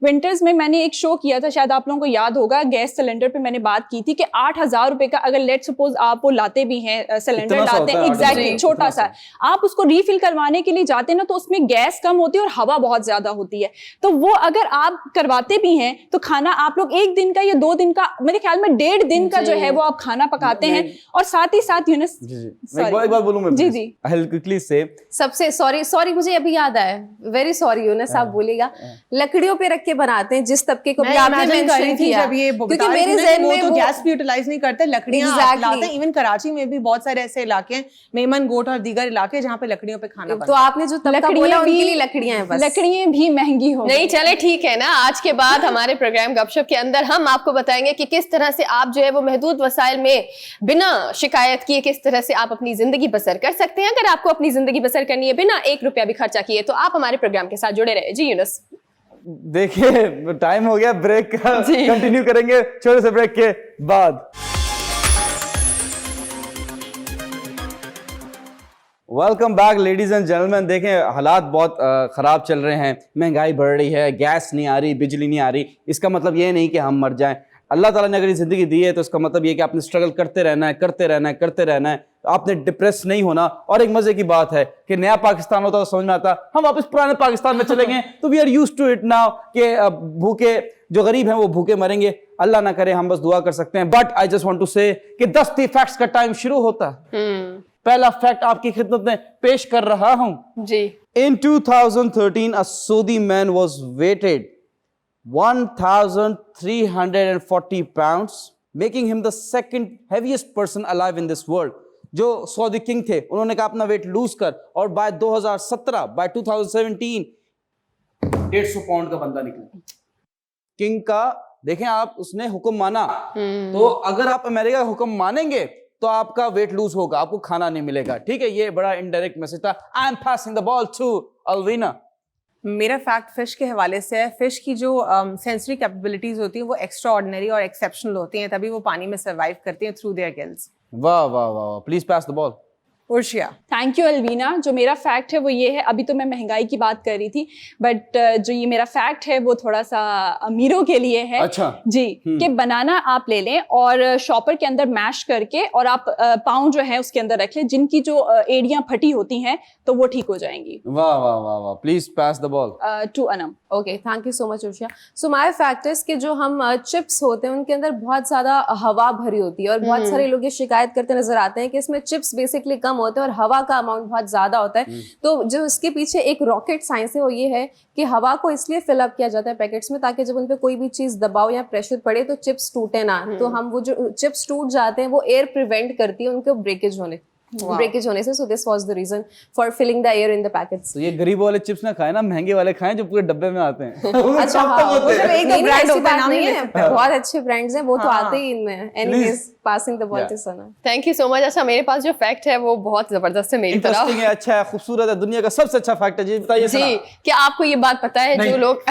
विंटर्स में मैंने एक शो किया था, शायद आप लोगों को याद होगा, गैस सिलेंडर पे मैंने बात की थी कि 8,000 रुपए का अगर लेट सपोज आप वो लाते भी हैं सिलेंडर इतना सा लाते होता हैं, है, एग्जैक्टली इतना छोटा सा। सा, आप उसको रीफिल करवाने के लिए जाते हैं ना, तो उसमें गैस कम होती है और हवा बहुत ज्यादा होती है। तो वो अगर आप करवाते भी हैं तो खाना आप लोग 1 दिन का या 2 दिन का, मेरे ख्याल में 1.5 दिन का जो है वो आप खाना पकाते हैं। और साथ ही साथ यूनिस, जी जी, मैं एक बार बोलूं मैं, जी जी, आई विल क्विकली से, सबसे सॉरी मुझे अभी याद आया, वेरी सॉरी यूनिस, आप बोलिएगा, लकड़ियों पे रख के बनाते हैं जिस तबके को भी मैं आपने imagine कर रही मेंशन थी किया, जब ये क्योंकि मेरे ज़हन में तो वो गैस भी यूटिलाइज नहीं करते, लकड़ियां Exactly. लाते हैं। इवन कराची में भी बहुत सारे ऐसे इलाके हैं, मेमन गोट और दीगर इलाके, जहाँ पे लकड़ियों पे खाना तो बनता है। आपने जो तबका बोला उनके लिए लकड़ियां हैं बस। लकड़ियां भी महंगी हो नहीं चले ठीक है ना, आज के बाद हमारे प्रोग्राम गपशप के अंदर हम आपको बताएंगे कि किस तरह से आप जो है वो महदूद वसाइल में बिना शिकायत किए किस तरह से आप अपनी जिंदगी बसर कर सकते हैं। अगर आपको अपनी जिंदगी बसर करनी है बिना 1 रुपया भी खर्चा किए, तो आप हमारे प्रोग्राम के साथ जुड़े रहे। जी यूनुस। देखिए टाइम हो गया ब्रेक का, कंटिन्यू करेंगे छोटे से ब्रेक के बाद। Welcome back ladies and gentleman. देखें हालात बहुत खराब चल रहे हैं, महंगाई बढ़ रही है, गैस नहीं आ रही, बिजली नहीं आ रही। इसका मतलब ये नहीं कि हम मर जाएं। अल्लाह ताला ने अगर ये जिंदगी दी है तो इसका मतलब ये कि आपने स्ट्रगल करते रहना है, करते रहना है, करते रहना है। आपने डिप्रेस नहीं होना। और एक मजे की बात है कि नया पाकिस्तान होता तो समझ में आता, हम वापस पुराने पाकिस्तान में चले गए तो we are used to it now कि भूखे जो गरीब हैं वो भूखे मरेंगे। अल्लाह ना करे, हम बस दुआ कर सकते हैं। But I just want to say कि 10 फैक्ट्स का टाइम शुरू होता है। पहला फैक्ट आपकी खिदमत में पेश कर रहा हूं जी। In 2013, a Saudi man was weighted 1,340 pounds, making him the second heaviest person alive in this world. जो सऊदी किंग थे उन्होंने कहा अपना वेट लूज कर, और बाय 2017 बाय 2017 150 पाउंड का बंदा निकला किंग का। देखें आप, उसने हुक्म माना। तो अगर आप अमेरिका का हुक्म मानेंगे तो आपका वेट लूज होगा, आपको खाना नहीं मिलेगा। ठीक है, ये बड़ा इनडायरेक्ट मैसेज था। I am passing the ball to Alvina. मेरा फैक्ट फिश के हवाले से है। फिश की जो सेंसरी कैपेबिलिटीज होती हैं वो एक्स्ट्रा ऑर्डिनरी और एक्सेप्शनल होती हैं, तभी वो पानी में सर्वाइव करती हैं थ्रू देयर गिल्स। वाह वाह वाह, please pass the ball. Urshia. Thank you Alvina. जो मेरा फैक्ट है वो ये है, अभी तो मैं महंगाई की बात कर रही थी, बट जो ये मेरा फैक्ट है वो थोड़ा सा अमीरों के लिए है। अच्छा। जी, कि बनाना आप ले लें और शॉपर के अंदर मैश करके और आप पाउंड जो है उसके अंदर रख लें, जिनकी जो एड़ियां फटी होती हैं तो वो ठीक हो जाएंगी। वाह वाह वाह वाह, please pass the ball to Anam. Okay, thank you so much Urshia. So my fact is कि जो हम चिप्स होते हैं उनके अंदर बहुत ज़्यादा हवा भरी होती है, और बहुत सारे लोग ये शिकायत करते नजर आते हैं कि इसमें चिप्स बेसिकली कम होते हैं और हवा का अमाउंट बहुत ज़्यादा होता है। तो जो इसके पीछे एक रॉकेट साइंस है वो ये है कि हवा को इसलिए फिलअप किया जाता है पैकेट्स में ताकि जब उन पर कोई भी चीज़ दबाव या प्रेशर पड़े तो चिप्स टूटे ना। तो हम वो जो चिप्स टूट जाते हैं वो एयर प्रिवेंट करती है उनको ब्रेकेज होने से। So this was the reason for filling the air in the packets. तो ये गरीब वाले चिप्स ना खाए ना, महंगे वाले खाएं जो पूरे डब्बे में आते हैं। अच्छा, हाँ, वो सब एक नहीं, ब्रांड ऐसी होता है, बात नाम नहीं नहीं ले है, सकते। बहुत अच्छे ब्रांड्स हैं वो तो हाँ। आते ही इनमें। Anyways, passing the ball to Sana. Thank you so much. अच्छा, मेरे पास जो फैक्ट है वो बहुत जबरदस्त है मेरी तरफ। इंटरेस्टिंग है, अच्छा है, खूबसूरत है, दुनिया का सबसे अच्छा फैक्ट है। जी बताइए सना। जी, क्या आपको ये बात पता है जो लोग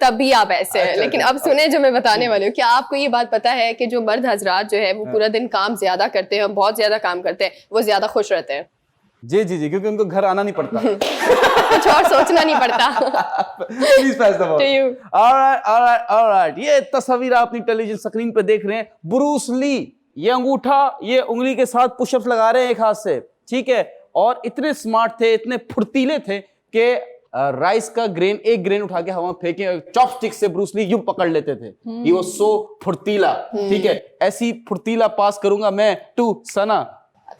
तभी आप ऐसे हैं, लेकिन अब सुने जो मैं बताने वाली हूँ। क्या आपको ये बात पता है कि जो मर्द हजरात जो है वो पूरा दिन काम ज्यादा करते हैं, बहुत ज्यादा काम करते हैं, वो ज्यादा खुश रहते हैं? जी जी जी, क्योंकि उनको घर आना नहीं पड़ता। कुछ और सोचना नहीं पड़ता। Please pass the ball. To you. Alright. ये तस्वीर आप अपनी टेलीविजन स्क्रीन पे देख रहे हैं। ब्रूस ली ये अंगूठा, ये उंगली के साथ पुशअप्स लगा रहे हैं एक हाथ से, ठीक है, और इतने स्मार्ट थे, इतने फुर्तीले थे कि राइस का ग्रेन, एक ग्रेन उठा के हवा में फेंके, चॉपस्टिक से ब्रूस ली यूं पकड़ लेते थे। ही वाज सो फुर्तीला। ठीक है, ऐसी फुर्तीला पास करूंगा मैं to Sana.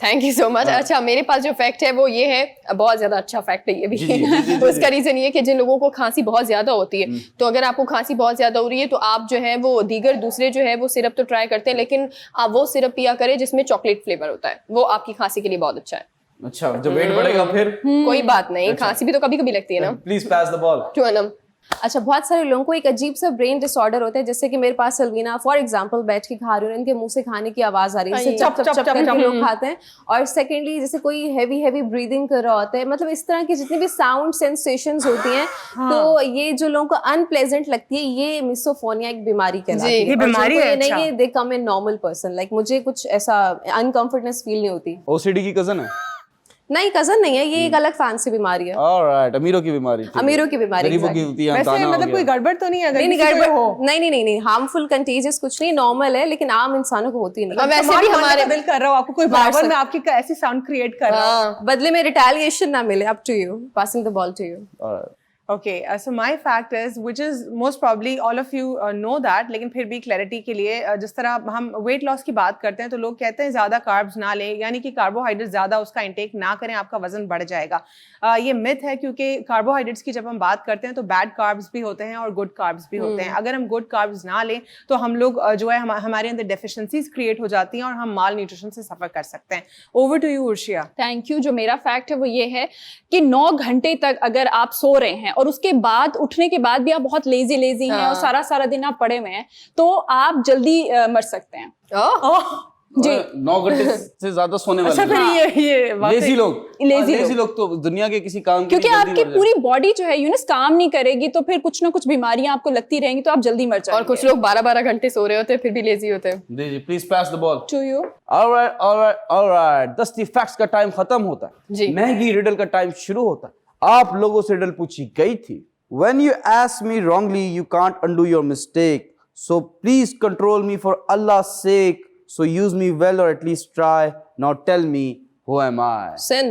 Thank you so much. अच्छा, मेरे पास जो फैक्ट है वो ये है, बहुत ज्यादा अच्छा फैक्ट है ये भी। उसका रीजन ये है कि जिन लोगों को खांसी बहुत ज्यादा होती है, तो अगर आपको खांसी बहुत ज्यादा हो रही है तो आप जो है वो दीगर दूसरे जो है वो सिरप तो ट्राई करते हैं, लेकिन आप वो सिरप पिया करें जिसमें चॉकलेट फ्लेवर होता है, वो आपकी खांसी के लिए बहुत अच्छा है। अच्छा, जब वेट बढ़ेगा फिर कोई बात नहीं, खांसी भी तो कभी कभी लगती है ना। Please pass the ball to Anam. अच्छा, बहुत सारे लोगों को एक अजीब सा ब्रेन डिसऑर्डर होता है, जैसे कि मेरे पास सलवीना फॉर एग्जांपल बैठ के खा रही है, इनके मुंह से खाने की आवाज आ रही है, इससे चप चप चप करके लोग खाते हैं। और सेकेंडली, जैसे कोई हैवी ब्रीदिंग कर रहा होता है, मतलब इस तरह की जितनी भी साउंड सेंसेशंस होती हैं, तो ये जो लोगों को अनप्लेजेंट लगती है, ये मिसोफोनिया एक बीमारी कहलाती है। ये बीमारी है, नहीं अच्छा। है, दे कम ए नॉर्मल पर्सन, लाइक मुझे कुछ ऐसा अनकंफर्टनेस फील नहीं होती। ओसीडी की कजन है। नहीं कजन नहीं है, ये एक अलग फैंसी बीमारी है, ऑलराइट, अमीरों की बीमारी, ठीक है। अमीरों की बीमारी, गरीबों की exactly। होती है, वैसे ताना हो मतलब गया। कोई गड़बड़ तो नहीं है अगर नहीं नहीं किसी को गड़बड़ हो? नहीं हार्मफुल कंटेजियस कुछ नहीं, नॉर्मल है, लेकिन आम इंसानों को होती नहीं। और वैसे कमाल भी मारने हमारे का दिल कर रहा हो आपको कोई बराबर में आपकी ऐसी साउंड क्रिएट कर रहा हो। हाँ, बदले में रिटेलिएशन ना मिले, up to you, passing the ball to you. Alright. Okay, so my fact is, which is most probably all of you know that, लेकिन फिर भी क्लैरिटी के लिए जिस तरह हम वेट लॉस की बात करते हैं तो लोग कहते हैं ज़्यादा कार्ब्स ना लें, यानी कि कार्बोहाइड्रेट ज़्यादा उसका इंटेक ना करें, आपका वजन बढ़ जाएगा। ये मिथ है, क्योंकि कार्बोहाइड्रेट्स की जब हम बात करते हैं तो बैड कार्ब्स भी होते हैं और गुड कार्ब्स भी होते हैं। अगर हम गुड कार्ब्स ना लें तो हम लोग जो है हमारे अंदर डेफिशिएंसीज क्रिएट हो जाती हैं और हम माल न्यूट्रिशन से सफ़र कर सकते हैं। Over to you Urshia. Thank you. जो मेरा फैक्ट है वो ये है कि 9 घंटे तक अगर आप सो रहे हैं और उसके बाद उठने के बाद भी आप बहुत लेजी हैं और सारा दिन आप पड़े हुए हैं, तो आप जल्दी मर सकते हैं। जी 9 घंटे से ज्यादा सोने वाले अच्छा, फिर ये लेजी लोग, लेजी लोग तो दुनिया के किसी काम के क्योंकि लिए जल्दी आपकी मर पूरी बॉडी जो है यूनिस काम नहीं करेगी, तो फिर कुछ ना कुछ बीमारियां आपको लगती रहेंगी, तो आप जल्दी मर जाएंगे। और कुछ लोग 12-12 घंटे सो रहे होते हैं फिर भी लेजी होते हैं। जाएगी। जी please pass the ball to you. Alright, दस्ती फैक्ट्स का टाइम खत्म होता है, जी। महंगी रिडल का टाइम शुरू होता है। आप लोगों से रिडल पूछी गई थी। When you ask me wrongly, you can't undo your mistake. So please control me for Allah's sake. So use me well or at least try. Now tell me, who am I? sin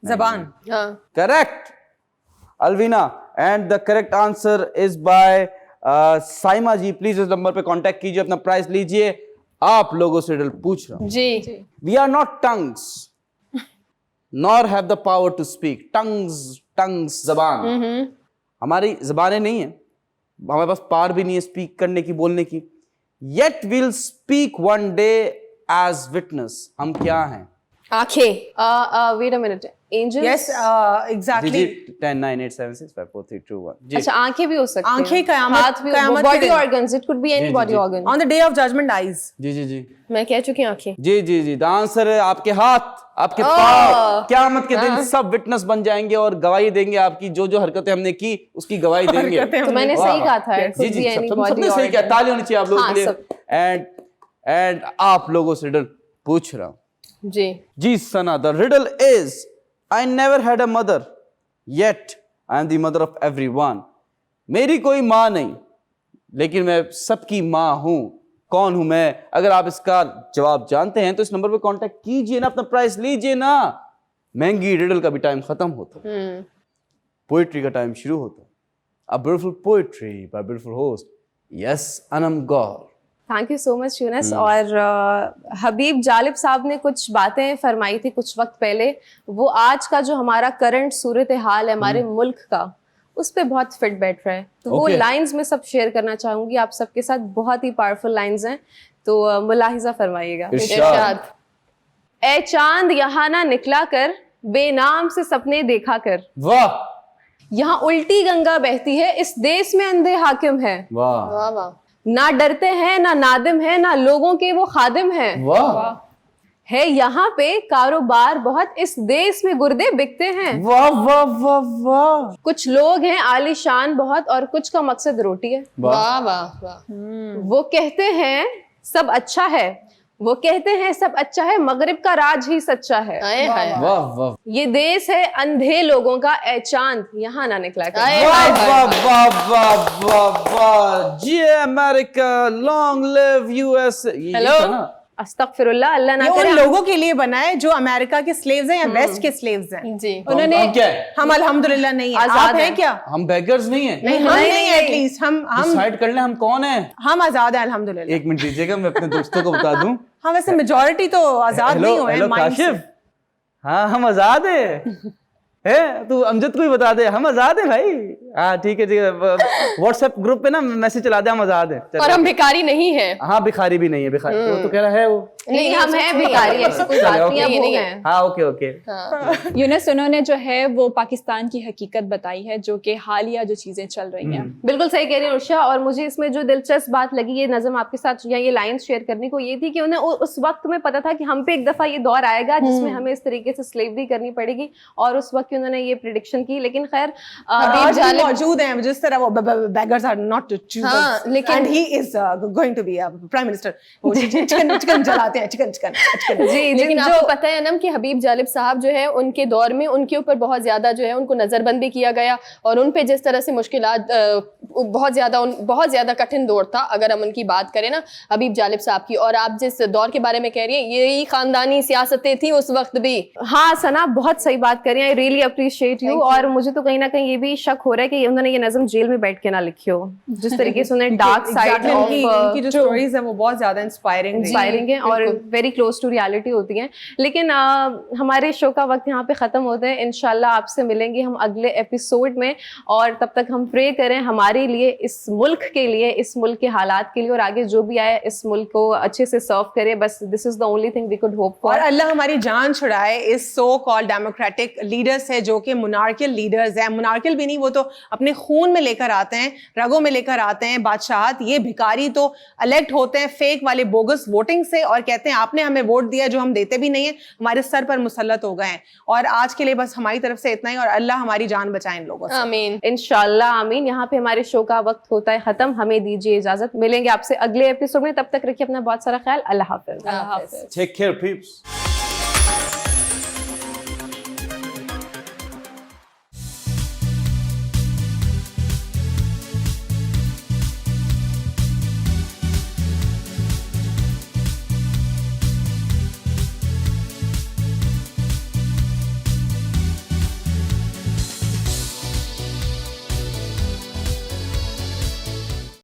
ज़बान। हाँ, Correct, Alvina. And the correct answer is by Saima ji. Please इस नंबर पे कांटेक्ट कीजिए, अपना प्राइस लीजिए। आप लोगों से रिडल पूछ रहा हूँ। जी। We are not tongues, nor have the power to speak. Tongues, जबान। हमारी जबानें नहीं है, हमारे पास पावर भी नहीं है स्पीक करने की, बोलने की। Yet we'll speak one day as witness. हम क्या हैं? आंखें। Wait a minute, angels. Yes exactly. जी 10 9 8 7 6 5 4 3 2 1 जी। अच्छा, आंखें भी हो सकती हैं, आंखें, कयामत- हाथ भी, कयामत के बॉडी दिन। Organs, it could be any जी, बॉडी जी। Organ. On the day of judgement eyes. जी मैं कह चुकी हूँ आंखें। जी द आंसर है आपके हाथ, आपके पाँव। क़यामत के दिन सब विटनेस बन जाएंगे और गवाही देंगे आपकी, जो हरकतें हमने की उसकी गवाही देंगे। तो मैंने वाह। सही कहा था, it ji could be any body सबने सही किया, organ। ताली होनी चाहिए आप लोगों हाँ, के लिए। एंड आप लोगों से रिडल पूछ रहा हूँ। जी। Sana, the riddle is I never had a mother yet I am the mother of everyone. मेरी कोई माँ नहीं, लेकिन मैं सबकी माँ हूं। कौन हूं मैं? अगर आप इसका जवाब जानते हैं तो इस नंबर पे कांटेक्ट कीजिए ना, अपना प्राइस लीजिए ना। महंगी रिडल का भी टाइम खत्म होता है, पोइट्री का टाइम शुरू होता है। A beautiful poetry by beautiful host yes Anam Gaur. Thank you so much Younus. और हबीब जालिब साहब ने कुछ बातें फरमाई थी कुछ वक्त पहले, वो आज का जो हमारा करंट सूरत हाल है हमारे मुल्क का, उस पे बहुत फिट बैठ रहा है। तो वो Okay. लाइंस में सब शेयर करना चाहूंगी आप सबके साथ, बहुत ही पावरफुल लाइंस हैं, तो मुलाहिजा फरमाइएगा। इरशाद। ए चांद यहाँ ना निकला कर, बेनाम से सपने देखा कर। वाह यहाँ उल्टी गंगा बहती है, इस देश में अंधे हाकिम है। वाह वाह वाह। ना डरते हैं ना नादिम है, ना लोगों के वो खादिम है। वाह है यहाँ पे कारोबार बहुत, इस देश में गुर्दे बिकते हैं। वाह वाह वाह वाह कुछ लोग हैं आलीशान बहुत, और कुछ का मकसद रोटी है। वाह वाह वाह। वो कहते हैं सब अच्छा है, वो कहते हैं सब अच्छा है, मगरिब का राज ही सच्चा है। आए हाय। वाह वाह ये देश है अंधे लोगों का, ए चांद यहाँ ना निकला कर। आए वाह हाय हाय वाह हाय। वाह वाह वाह वाह जी America, long live US. Hello. अस्तगफिरुल्लाह, अल्लाह ना ये करे उन लोगों के लिए बना है जो अमेरिका के स्लेव्स हैं या वेस्ट के स्लेव्स हैं। जी। उन्होंने हम क्या है? हम अल्हम्दुलिल्लाह नहीं है। आजाद आप हैं हैं। क्या? हम बेगर्स नहीं है। नहीं, हम नहीं है। एटलीस्ट हम डिसाइड कर ले हम कौन है। हम आजाद हैं अल्हम्दुलिल्लाह। एक मिनट दीजिएगा, मैं अपने दोस्तों को बता दूं। हाँ, वैसे मेजॉरिटी तो आजाद नहीं हुए हेलो माइंड से। काशिफ, हाँ हम आजाद है तू अमजद को ही बता दे हम आजाद है भाई। हाँ ठीक है व्हाट्सएप ग्रुप पे ना मैसेज चला दे हम आजाद है। और हम भिखारी नहीं है। हाँ भिखारी भी नहीं है, भिखारी वो तो कह रहा है वो। नहीं, हम हैं भिखारी, ऐसी कोई बात नहीं है, हम हो गए। हाँ ओके यूनस, उन्होंने जो है वो पाकिस्तान की हकीकत बताई है, जो कि हालिया जो चीजें चल रही हैं। बिल्कुल सही कह रही है उर्शा। और मुझे इसमें जो दिलचस्प बात लगी ये नज़म आपके साथ या ये लाइंस शेयर करने को, ये थी कि उन्हें उस वक्त में पता था कि हम पे एक दफा ये दौर आएगा जिसमें हमें इस तरीके से स्लेवरी करनी पड़ेगी, और उस वक्त उन्होंने ये प्रिडिक्शन की। लेकिन खैर आज भी मौजूद हैं जिस तरह वो beggars are not to choose हाँ, लेकिन- and he is going to be a prime minister. वो चिकन जलाते हैं, चिकन जी, लेकिन आपको पता है ना कि हबीब जालिब साहब जो है उनके दौर में उनके ऊपर बहुत ज्यादा जो है उनको नजरबंद भी किया गया और उन पे जिस तरह से मुश्किलात बहुत ज्यादा कठिन दौर था अगर हम उनकी बात करें ना हबीब जालिब साहब की। और आप जिस दौर के बारे में कह रही हैं यही खानदानी सियासतें थी उस वक्त भी। हाँ सना, बहुत सही बात करी, आई रियली अप्रिशिएट यू। और मुझे तो कहीं ना कहीं ये भी शक हो रहा है कि उन्होंने ये नज़म जेल में बैठ के ना लिखी हो, जिस तरीके से उन्हें डार्क साइड ऑफ इनकी जो स्टोरीज है वो बहुत ज्यादा इंस्पायरिंग है और वेरी क्लोज टू रियलिटी होती हैं। लेकिन हमारे शो का वक्त यहाँ पे खत्म होता है। इंशाल्लाह आपसे मिलेंगे हम अगले एपिसोड में, और तब तक हम प्रे करें हमारे लिए, इस मुल्क के लिए, इस मुल्क के हालात के लिए, और आगे जो भी आए इस मुल्क को अच्छे से सर्व करे। बस this is the only thing we could hope for. और अल्लाह हमारी जान छुड़ाए इस सो कॉल्ड डेमोक्रेटिक लीडर्स है जो कि मोनार्कियल लीडर्स हैं। मोनार्कियल भी नहीं, वो तो अपने खून में लेकर आते हैं, रगों में लेकर आते हैं बादशाहत। ये भिखारी तो इलेक्ट होते हैं फेक वाले बोगस वोटिंग से और कहते हैं आपने हमें वोट दिया, जो हम देते भी नहीं है, हमारे सर पर मुसल्लत हो गए हैं। और आज के लिए बस हमारी तरफ से इतना ही, और अल्लाह हमारी जान बचाए इन लोगों से। आमीन इंशाल्लाह आमीन। यहाँ पे हमारे शो का वक्त होता है खत्म, हमें दीजिए इजाजत। मिलेंगे आपसे अगले एपिसोड में, तब तक रखिए अपना बहुत सारा ख्याल। अल्लाह हाफिज। Take care, peeps.